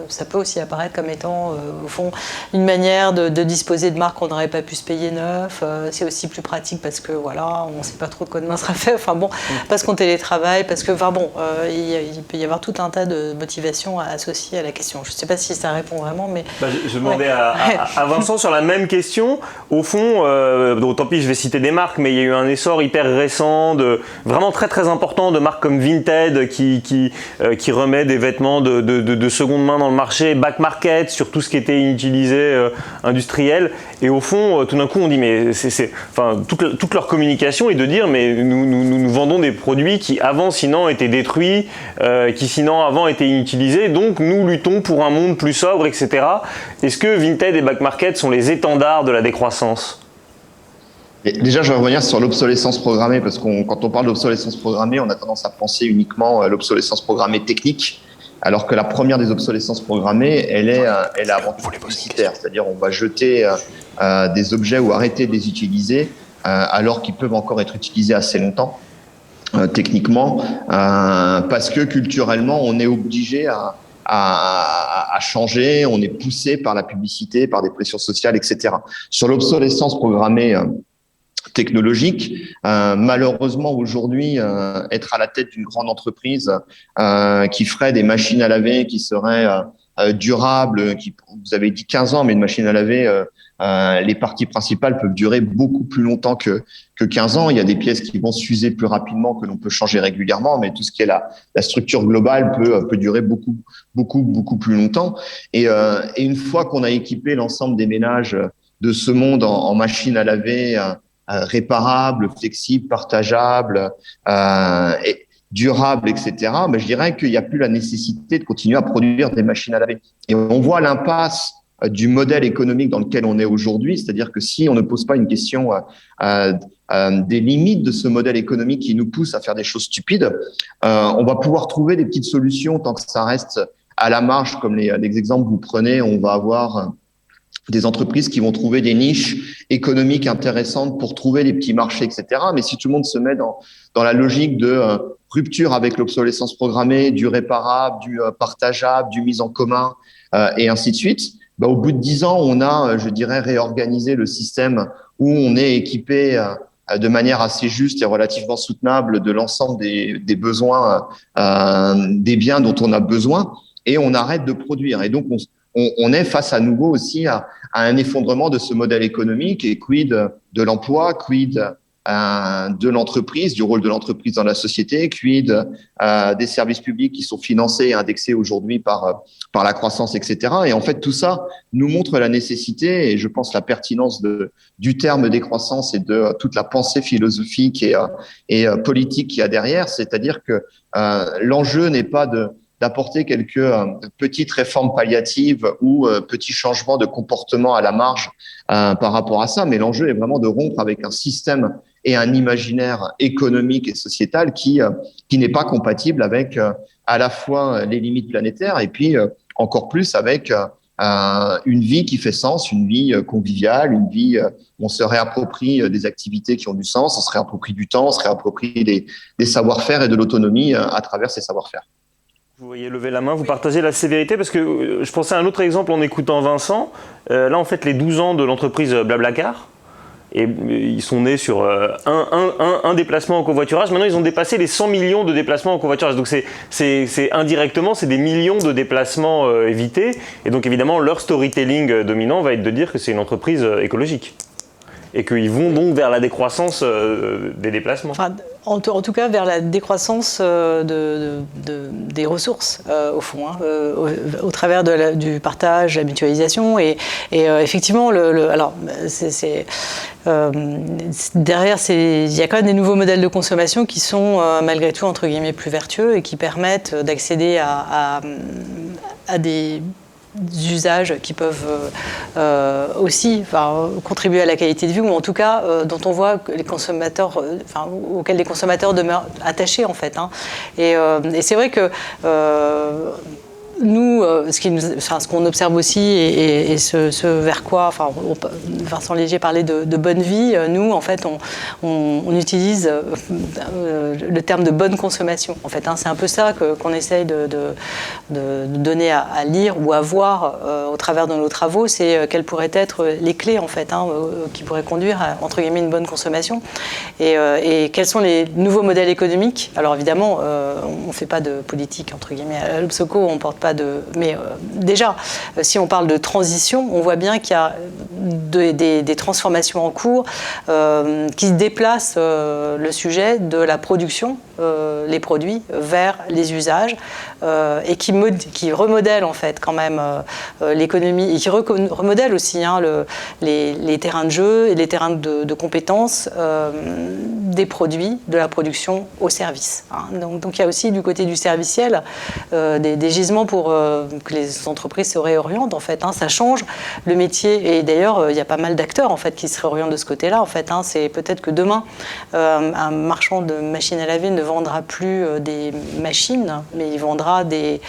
Ça peut aussi apparaître comme étant, au fond, une manière de disposer de marques qu'on n'aurait pas pu se payer neuf. C'est aussi plus pratique parce que, voilà, on ne sait pas trop de quoi demain sera fait. Enfin bon, parce qu'on télétravaille, parce que, enfin bon, il peut y avoir tout un tas de motivations associées à la question. Je ne sais pas si ça répond vraiment, mais... Je demandais à Vincent sur la même question. Au fond, tant pis, je vais citer des marques, mais il y a eu un essor hyper récent, vraiment très très important, de marques comme Vinted qui remet des vêtements de seconde main dans le marché, back market, sur tout ce qui était inutilisé industriel. Et au fond, tout d'un coup, on dit, mais toute leur communication est de dire, mais nous vendons des produits qui avant sinon étaient détruits, qui sinon avant étaient inutilisés, donc nous luttons pour un monde plus sobre, etc. Est-ce que Vinted et back market sont les étendards de la décroissance ? Et déjà, je vais revenir sur l'obsolescence programmée, parce que quand on parle d'obsolescence programmée, on a tendance à penser uniquement à l'obsolescence programmée technique, alors que la première des obsolescences programmées, elle est avant tout publicitaire, c'est-à-dire on va jeter des objets ou arrêter de les utiliser alors qu'ils peuvent encore être utilisés assez longtemps, techniquement, parce que culturellement, on est obligé à changer, on est poussé par la publicité, par des pressions sociales, etc. Sur l'obsolescence programmée technologique, malheureusement aujourd'hui, être à la tête d'une grande entreprise qui ferait des machines à laver qui seraient durables, vous avez dit 15 ans, mais une machine à laver, les parties principales peuvent durer beaucoup plus longtemps que 15 ans. Il y a des pièces qui vont s'user plus rapidement, que l'on peut changer régulièrement, mais tout ce qui est la structure globale peut durer beaucoup plus longtemps. Et une fois qu'on a équipé l'ensemble des ménages de ce monde en machines à laver réparables, flexibles, partageables, et durables, etc., je dirais qu'il n'y a plus la nécessité de continuer à produire des machines à laver. Et on voit l'impasse du modèle économique dans lequel on est aujourd'hui, c'est-à-dire que si on ne pose pas une question des limites de ce modèle économique qui nous pousse à faire des choses stupides, on va pouvoir trouver des petites solutions tant que ça reste à la marge, comme les exemples que vous prenez. On va avoir des entreprises qui vont trouver des niches économiques intéressantes pour trouver des petits marchés, etc. Mais si tout le monde se met dans la logique de rupture avec l'obsolescence programmée, du réparable, du partageable, du mise en commun, et ainsi de suite, au bout de 10 ans, on a, je dirais, réorganisé le système où on est équipé de manière assez juste et relativement soutenable de l'ensemble des besoins, des biens dont on a besoin, et on arrête de produire. Et donc, on est face à nouveau aussi à un effondrement de ce modèle économique, et quid de l'emploi, quid de l'entreprise, du rôle de l'entreprise dans la société, quid des services publics qui sont financés et indexés aujourd'hui par la croissance, etc. Et en fait, tout ça nous montre la nécessité, et je pense la pertinence du terme décroissance et de toute la pensée philosophique et politique qu'il y a derrière. C'est-à-dire que l'enjeu n'est pas d'apporter quelques petites réformes palliatives ou petits changements de comportement à la marge par rapport à ça, mais l'enjeu est vraiment de rompre avec un système et un imaginaire économique et sociétal qui n'est pas compatible avec à la fois les limites planétaires et puis encore plus avec une vie qui fait sens, une vie conviviale, une vie où on se réapproprie des activités qui ont du sens, on se réapproprie du temps, on se réapproprie des savoir-faire et de l'autonomie à travers ces savoir-faire. Vous voyez lever la main, vous partagez la sévérité, parce que je pensais à un autre exemple en écoutant Vincent. Là, en fait, les 12 ans de l'entreprise Blablacar, et ils sont nés sur un déplacement en covoiturage. Maintenant, ils ont dépassé les 100 millions de déplacements en covoiturage. Donc, c'est indirectement, c'est des millions de déplacements évités. Et donc, évidemment, leur storytelling dominant va être de dire que c'est une entreprise écologique. Et qu'ils vont donc vers la décroissance des déplacements. Enfin, en tout cas, vers la décroissance des ressources, au fond, au travers du partage, la mutualisation. Et effectivement, alors, derrière, il y a quand même des nouveaux modèles de consommation qui sont, malgré tout, entre guillemets, plus vertueux et qui permettent d'accéder à des usages qui peuvent aussi contribuer à la qualité de vie, ou en tout cas dont on voit que les consommateurs, auxquels les consommateurs demeurent attachés en fait. Et c'est vrai que nous, ce qu'on observe aussi et ce vers quoi, Vincent Léger parlait de bonne vie. Nous, en fait, on utilise le terme de bonne consommation. En fait, c'est un peu ça qu'on essaye de donner à lire ou à voir au travers de nos travaux. C'est quelles pourraient être les clés, en fait, qui pourraient conduire à, entre guillemets, une bonne consommation. Et quels sont les nouveaux modèles économiques. Alors évidemment, on ne fait pas de politique, entre guillemets, à l'Obsoco, on ne porte pas de... Mais déjà, si on parle de transition, on voit bien qu'il y a des transformations en cours qui déplacent le sujet de la production, les produits, vers les usages et qui remodèlent en fait quand même l'économie et qui remodèlent aussi les terrains de jeu et les terrains de compétences des produits, de la production au service. Donc il y a aussi du côté du serviciel des gisements pour que les entreprises se réorientent en fait. Ça change le métier et d'ailleurs il y a pas mal d'acteurs en fait qui se réorientent de ce côté-là en fait. C'est peut-être que demain un marchand de machines à laver ne vendra plus des machines, mais il vendra des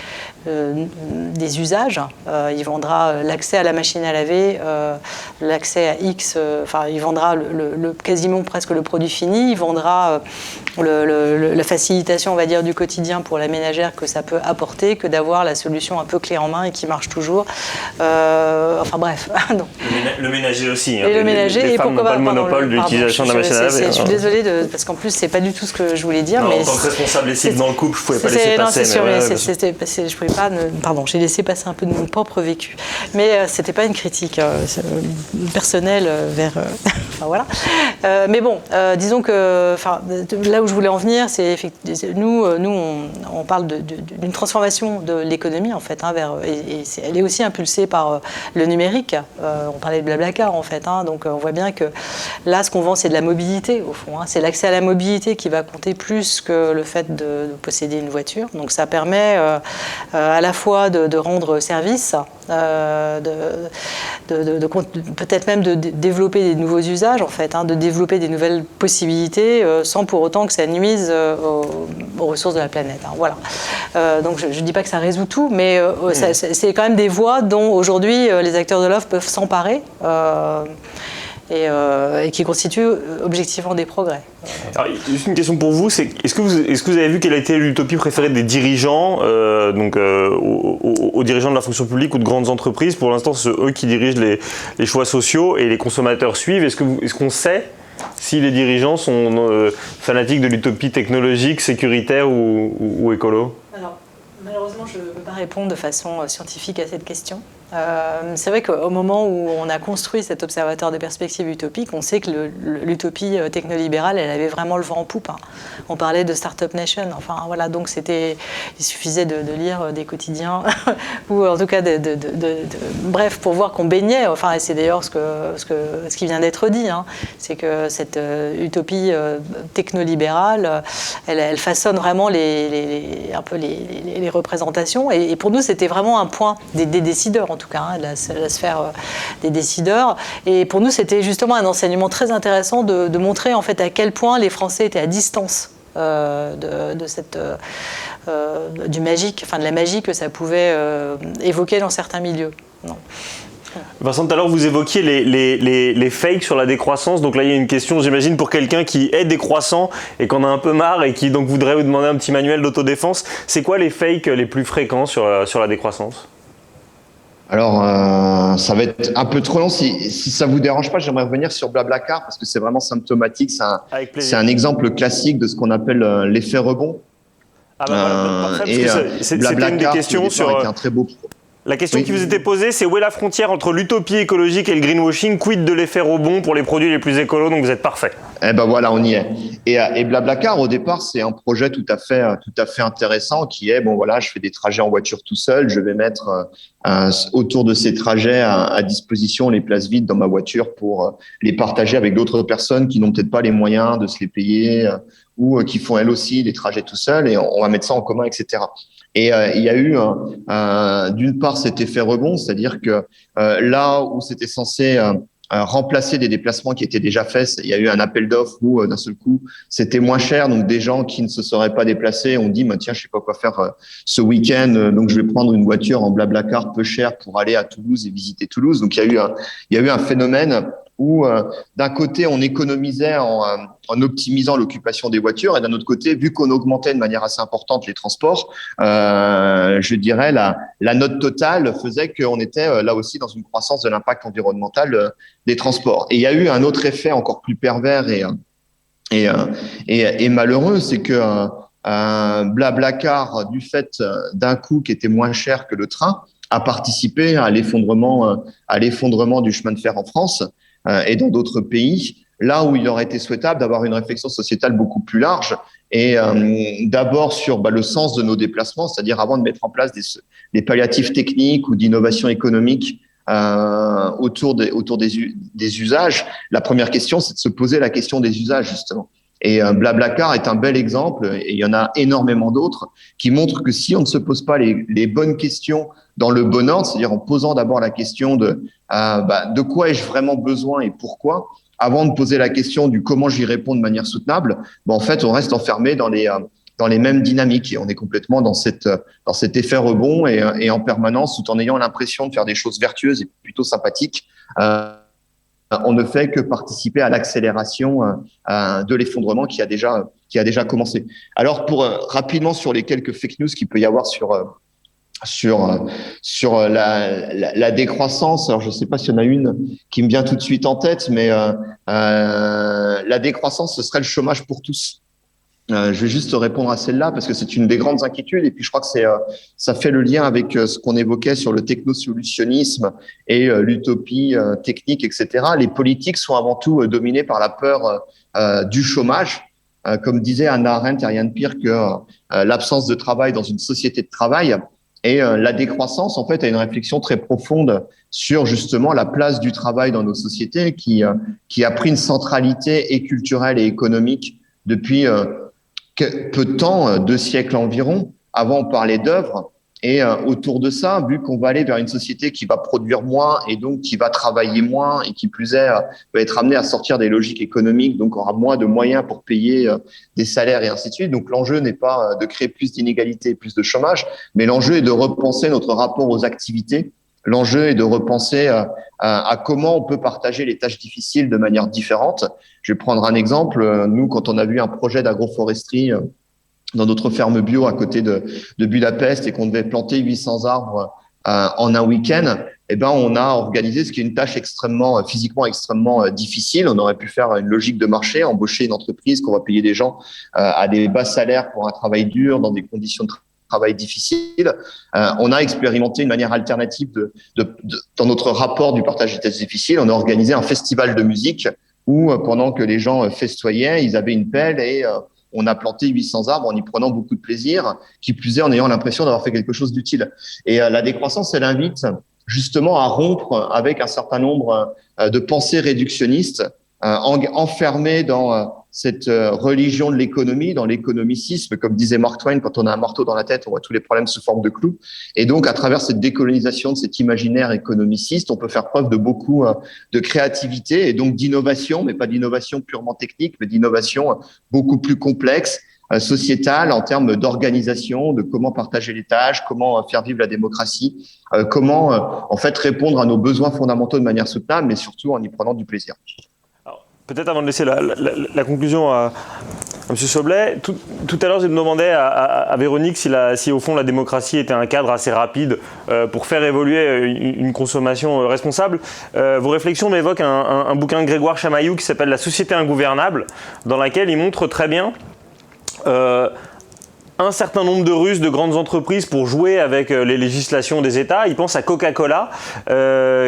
usages. Il vendra l'accès à la machine à laver, l'accès à X. Il vendra quasiment presque le produit fini. Il vendra la facilitation, on va dire, du quotidien pour la ménagère que ça peut apporter, que d'avoir la solution un peu clé en main et qui marche toujours. Bref. Donc. Le ménager aussi. Et le ménager. Les femmes n'ont pas le monopole de l'utilisation de la machine à laver. Je suis désolée parce qu'en plus c'est pas du tout ce que je voulais dire. Non, mais en tant que responsable lessive dans le couple, je pouvais pas laisser passer. Je pouvais pas. Pardon, j'ai laissé passer un peu de mon propre vécu. Mais c'était pas une critique personnelle vers. Voilà. Mais bon, disons que là où je voulais en venir, c'est nous on parle d'une transformation de l'économie en fait elle est aussi impulsée par le numérique. On parlait de Blablacar en fait. Donc on voit bien que là ce qu'on vend c'est de la mobilité au fond. C'est l'accès à la mobilité qui va compter plus que le fait de posséder une voiture. Donc ça permet à la fois de rendre service, peut-être même de développer des nouveaux usages en fait, de développer des nouvelles possibilités sans pour autant que ça nuise aux ressources de la planète. Voilà. Donc je ne dis pas que ça résout tout, mais c'est quand même des voies dont aujourd'hui les acteurs de l'offre peuvent s'emparer. Et qui constituent objectivement des progrès. Alors, juste une question pour vous, c'est est-ce que vous avez vu quelle a été l'utopie préférée des dirigeants, aux dirigeants de la fonction publique ou de grandes entreprises? Pour l'instant, c'est eux qui dirigent les choix sociaux et les consommateurs suivent. Est-ce qu'on sait si les dirigeants sont fanatiques de l'utopie technologique, sécuritaire ou écolo? Alors, malheureusement, je ne peux pas répondre de façon scientifique à cette question. C'est vrai qu'au moment où on a construit cet observatoire de perspectives utopiques, on sait que l'utopie technolibérale, elle avait vraiment le vent en poupe. On parlait de Startup Nation. Voilà, donc il suffisait de lire des quotidiens ou en tout cas bref, pour voir qu'on baignait. Et c'est d'ailleurs ce qui vient d'être dit. C'est que cette utopie technolibérale, elle façonne vraiment les représentations. Et pour nous, c'était vraiment un point des décideurs. En tout cas, la sphère des décideurs. Et pour nous, c'était justement un enseignement très intéressant de montrer en fait à quel point les Français étaient à distance du magique, de la magie que ça pouvait évoquer dans certains milieux. Non. Vincent, tout à l'heure, vous évoquiez les fakes sur la décroissance. Donc là, il y a une question, j'imagine, pour quelqu'un qui est décroissant et qu'on a un peu marre et qui donc voudrait vous demander un petit manuel d'autodéfense. C'est quoi les fakes les plus fréquents sur la décroissance ? Alors, ça va être un peu trop long. Si ça vous dérange pas, j'aimerais revenir sur Blablacar parce que c'est vraiment symptomatique. C'est un exemple classique de ce qu'on appelle l'effet rebond. C'était une des questions sur un très beau. La question qui vous était posée, c'est où est la frontière entre l'utopie écologique et le greenwashing? Quid de l'effet rebond pour les produits les plus écolos? Donc vous êtes parfait. Eh ben voilà, on y est. Et Blablacar, au départ, c'est un projet tout à fait intéressant qui est, je fais des trajets en voiture tout seul, je vais mettre autour de ces trajets à disposition les places vides dans ma voiture pour les partager avec d'autres personnes qui n'ont peut-être pas les moyens de se les payer ou qui font elles aussi des trajets tout seuls et on va mettre ça en commun, etc. Et il y a eu d'une part cet effet rebond, c'est-à-dire que là où c'était censé remplacer des déplacements qui étaient déjà faits. Il y a eu un appel d'offres où d'un seul coup c'était moins cher, donc des gens qui ne se seraient pas déplacés ont dit tiens, je sais pas quoi faire ce week-end, donc je vais prendre une voiture en Blablacar peu cher pour aller à Toulouse et visiter Toulouse. Donc il y a eu un phénomène où d'un côté on économisait en optimisant l'occupation des voitures, et d'un autre côté, vu qu'on augmentait de manière assez importante les transports, je dirais la note totale faisait qu'on était là aussi dans une croissance de l'impact environnemental des transports. Et il y a eu un autre effet encore plus pervers et malheureux, c'est que Blablacar, du fait d'un coût qui était moins cher que le train, a participé à l'effondrement du chemin de fer en France et dans d'autres pays, là où il aurait été souhaitable d'avoir une réflexion sociétale beaucoup plus large et d'abord sur le sens de nos déplacements, c'est-à-dire avant de mettre en place des palliatifs techniques ou d'innovation économique autour des usages. La première question, c'est de se poser la question des usages, justement. Et Blablacar est un bel exemple, et il y en a énormément d'autres, qui montrent que si on ne se pose pas les bonnes questions dans le bon ordre, c'est-à-dire en posant d'abord la question de quoi ai-je vraiment besoin et pourquoi, avant de poser la question du comment j'y réponds de manière soutenable, en fait, on reste enfermé dans les mêmes dynamiques et on est complètement dans cet effet rebond et en permanence, tout en ayant l'impression de faire des choses vertueuses et plutôt sympathiques. On ne fait que participer à l'accélération de l'effondrement qui a déjà commencé. Alors, pour rapidement sur les quelques fake news qu'il peut y avoir sur la décroissance. Alors, je ne sais pas s'il y en a une qui me vient tout de suite en tête, mais la décroissance, ce serait le chômage pour tous. Je vais juste répondre à celle-là parce que c'est une des grandes inquiétudes et puis je crois que ça fait le lien avec ce qu'on évoquait sur le technosolutionnisme et l'utopie technique, etc. Les politiques sont avant tout dominées par la peur du chômage. Comme disait Hannah Arendt, il n'y a rien de pire que l'absence de travail dans une société de travail. Et la décroissance, en fait, a une réflexion très profonde sur justement la place du travail dans nos sociétés qui a pris une centralité et culturelle et économique depuis peu de temps, 2 siècles environ. Avant, on parlait d'œuvres. Et autour de ça, vu qu'on va aller vers une société qui va produire moins et donc qui va travailler moins et qui plus est va être amenée à sortir des logiques économiques, donc aura moins de moyens pour payer des salaires et ainsi de suite. Donc l'enjeu n'est pas de créer plus d'inégalités et plus de chômage, mais l'enjeu est de repenser notre rapport aux activités. L'enjeu est de repenser à comment on peut partager les tâches difficiles de manière différente. Je vais prendre un exemple. Nous, quand on a vu un projet d'agroforesterie dans notre ferme bio à côté de Budapest et qu'on devait planter 800 arbres en un week-end, on a organisé ce qui est une tâche physiquement extrêmement difficile. On aurait pu faire une logique de marché, embaucher une entreprise qu'on va payer des gens à des bas salaires pour un travail dur dans des conditions de travail difficiles. On a expérimenté une manière alternative dans notre rapport du partage des tâches difficiles. On a organisé un festival de musique où, pendant que les gens festoyaient, ils avaient une pelle et on a planté 800 arbres en y prenant beaucoup de plaisir, qui plus est en ayant l'impression d'avoir fait quelque chose d'utile. Et la décroissance, elle invite justement à rompre avec un certain nombre de pensées réductionnistes, enfermées dans cette religion de l'économie, dans l'économicisme, comme disait Mark Twain, quand on a un marteau dans la tête, on voit tous les problèmes sous forme de clous. Et donc, à travers cette décolonisation de cet imaginaire économiciste, on peut faire preuve de beaucoup de créativité et donc d'innovation, mais pas d'innovation purement technique, mais d'innovation beaucoup plus complexe, sociétale, en termes d'organisation, de comment partager les tâches, comment faire vivre la démocratie, comment en fait répondre à nos besoins fondamentaux de manière soutenable, mais surtout en y prenant du plaisir. Peut-être avant de laisser la conclusion à M. Soblet, tout à l'heure je demandais à Véronique si au fond la démocratie était un cadre assez rapide pour faire évoluer une consommation responsable. Vos réflexions m'évoquent un bouquin de Grégoire Chamaillou qui s'appelle « La société ingouvernable », dans laquelle il montre très bien un certain nombre de ruses de grandes entreprises pour jouer avec les législations des États. Il pense à Coca-Cola,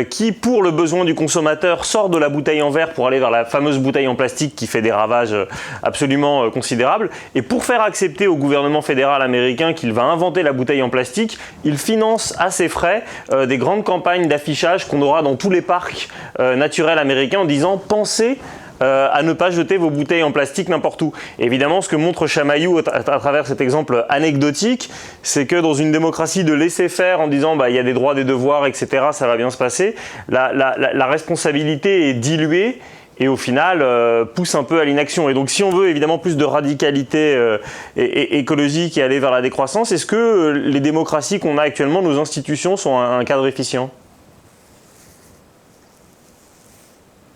qui, pour le besoin du consommateur, sort de la bouteille en verre pour aller vers la fameuse bouteille en plastique qui fait des ravages absolument considérables. Et pour faire accepter au gouvernement fédéral américain qu'il va inventer la bouteille en plastique, il finance à ses frais des grandes campagnes d'affichage qu'on aura dans tous les parcs naturels américains en disant « Pensez à ne pas jeter vos bouteilles en plastique n'importe où. Et évidemment, ce que montre Chamaillou à travers cet exemple anecdotique, c'est que dans une démocratie de laisser faire en disant il y a des droits, des devoirs, etc., ça va bien se passer, la responsabilité est diluée et au final pousse un peu à l'inaction. Et donc si on veut évidemment plus de radicalité écologique et aller vers la décroissance, est-ce que les démocraties qu'on a actuellement, nos institutions, sont un cadre efficient ?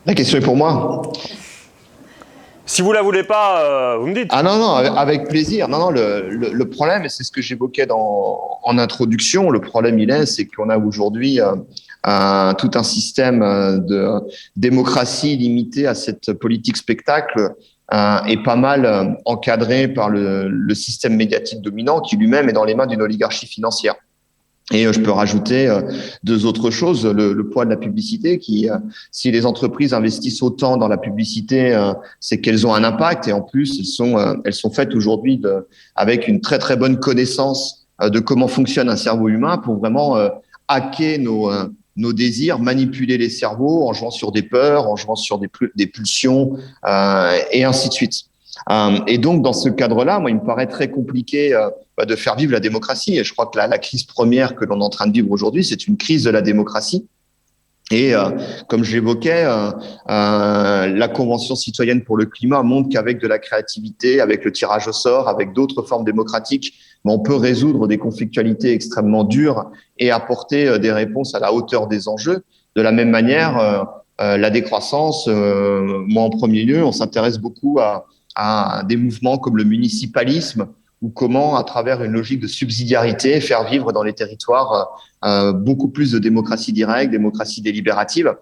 La question est pour moi. Si vous la voulez pas, vous me dites. Ah non, avec plaisir. Non, le problème, et c'est ce que j'évoquais en introduction, le problème c'est qu'on a aujourd'hui tout un système de démocratie limité à cette politique spectacle et pas mal encadré par le système médiatique dominant qui lui-même est dans les mains d'une oligarchie financière. Et je peux rajouter deux autres choses, le poids de la publicité qui, si les entreprises investissent autant dans la publicité, c'est qu'elles ont un impact et en plus elles sont faites aujourd'hui avec une très très bonne connaissance de comment fonctionne un cerveau humain pour vraiment hacker nos désirs, manipuler les cerveaux en jouant sur des peurs, en jouant sur des pulsions et ainsi de suite. Et donc, dans ce cadre-là, moi, il me paraît très compliqué de faire vivre la démocratie. Et je crois que la crise première que l'on est en train de vivre aujourd'hui, c'est une crise de la démocratie. Et comme j'évoquais, la Convention citoyenne pour le climat montre qu'avec de la créativité, avec le tirage au sort, avec d'autres formes démocratiques, on peut résoudre des conflictualités extrêmement dures et apporter des réponses à la hauteur des enjeux. De la même manière, la décroissance, moi en premier lieu, on s'intéresse beaucoup à des mouvements comme le municipalisme ou comment, à travers une logique de subsidiarité, faire vivre dans les territoires beaucoup plus de démocratie directe, démocratie délibérative.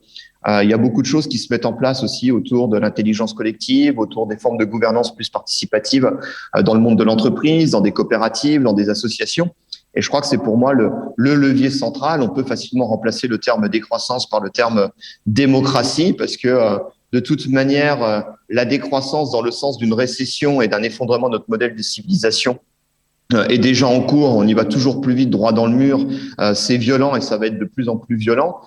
Il y a beaucoup de choses qui se mettent en place aussi autour de l'intelligence collective, autour des formes de gouvernance plus participatives dans le monde de l'entreprise, dans des coopératives, dans des associations. Et je crois que c'est pour moi le levier central. On peut facilement remplacer le terme décroissance par le terme démocratie parce que de toute manière, la décroissance dans le sens d'une récession et d'un effondrement de notre modèle de civilisation est déjà en cours. On y va toujours plus vite, droit dans le mur. C'est violent et ça va être de plus en plus violent.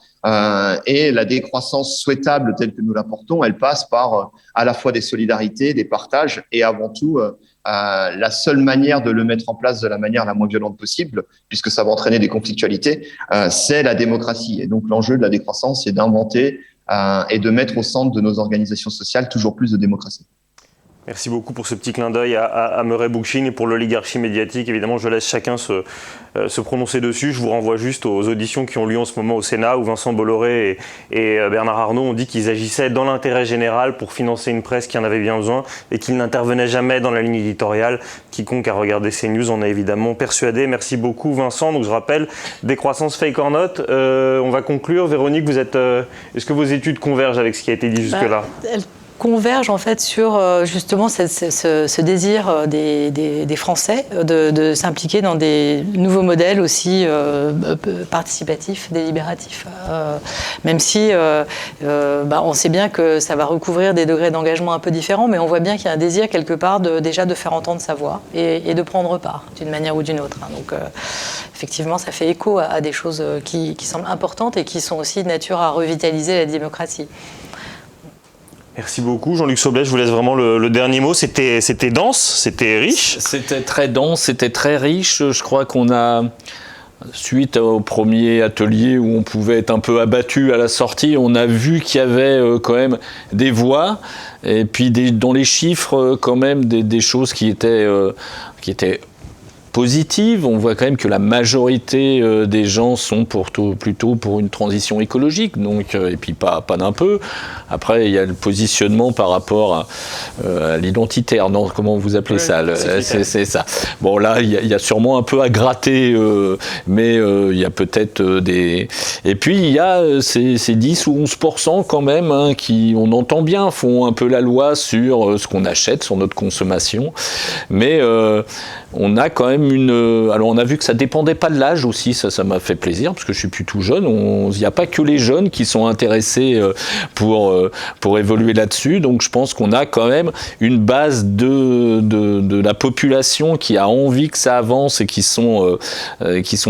Et la décroissance souhaitable telle que nous la portons, elle passe par à la fois des solidarités, des partages et avant tout la seule manière de le mettre en place de la manière la moins violente possible, puisque ça va entraîner des conflictualités, c'est la démocratie. Et donc l'enjeu de la décroissance, c'est d'inventer et de mettre au centre de nos organisations sociales toujours plus de démocratie. Merci beaucoup pour ce petit clin d'œil à Murray Bookchin et pour l'oligarchie médiatique. Évidemment, je laisse chacun se prononcer dessus. Je vous renvoie juste aux auditions qui ont lieu en ce moment au Sénat où Vincent Bolloré et Bernard Arnault ont dit qu'ils agissaient dans l'intérêt général pour financer une presse qui en avait bien besoin et qu'ils n'intervenaient jamais dans la ligne éditoriale. Quiconque a regardé ces news en est évidemment persuadé. Merci beaucoup Vincent. Donc je rappelle, décroissance fake or not. On va conclure. Véronique, est-ce que vos études convergent avec ce qui a été dit jusque-là ? Convergent en fait sur justement ce désir des Français de s'impliquer dans des nouveaux modèles aussi participatifs, délibératifs. Même si on sait bien que ça va recouvrir des degrés d'engagement un peu différents, mais on voit bien qu'il y a un désir quelque part déjà de faire entendre sa voix et de prendre part d'une manière ou d'une autre. Donc effectivement, ça fait écho à des choses qui semblent importantes et qui sont aussi de nature à revitaliser la démocratie. Merci beaucoup. Jean-Luc Soblet, je vous laisse vraiment le dernier mot. C'était dense, c'était riche. C'était très dense, c'était très riche. Je crois qu'on a, suite au premier atelier où on pouvait être un peu abattu à la sortie, on a vu qu'il y avait quand même des voix et puis dans les chiffres quand même des choses qui étaient positive. On voit quand même que la majorité des gens sont plutôt pour une transition écologique, donc, et puis pas d'un peu. Après, il y a le positionnement par rapport à l'identitaire, non, comment vous appelez ça, c'est ça. Bon, là, il y a sûrement un peu à gratter, mais il y a peut-être des... Et puis, il y a ces 10 ou 11% quand même, hein, qui, on entend bien, font un peu la loi sur ce qu'on achète, sur notre consommation, mais on a quand même même alors on a vu que ça dépendait pas de l'âge aussi, ça m'a fait plaisir parce que je suis plus tout jeune. Il n'y a pas que les jeunes qui sont intéressés pour évoluer là-dessus. Donc je pense qu'on a quand même une base de la population qui a envie que ça avance et qui sont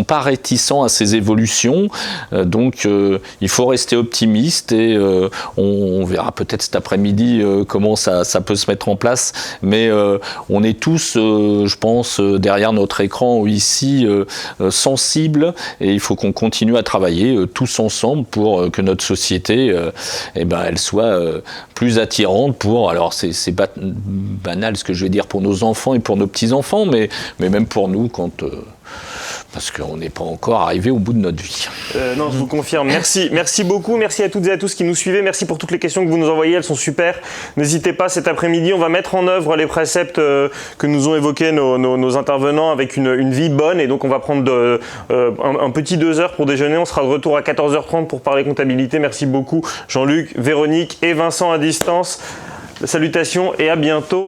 pas réticents à ces évolutions. Donc il faut rester optimiste et on verra peut-être cet après-midi comment ça peut se mettre en place. Mais on est tous, je pense, derrière notre écran ici, sensibles, et il faut qu'on continue à travailler tous ensemble pour que notre société, elle soit plus attirante pour, alors c'est banal ce que je vais dire, pour nos enfants et pour nos petits-enfants, mais même pour nous parce qu'on n'est pas encore arrivé au bout de notre vie. Non, je vous confirme. Merci beaucoup. Merci à toutes et à tous qui nous suivez. Merci pour toutes les questions que vous nous envoyez. Elles sont super. N'hésitez pas, cet après-midi, on va mettre en œuvre les préceptes que nous ont évoqués nos intervenants avec une vie bonne. Et donc, on va prendre un petit 2 heures pour déjeuner. On sera de retour à 14h30 pour parler comptabilité. Merci beaucoup, Jean-Luc, Véronique et Vincent à distance. Salutations et à bientôt.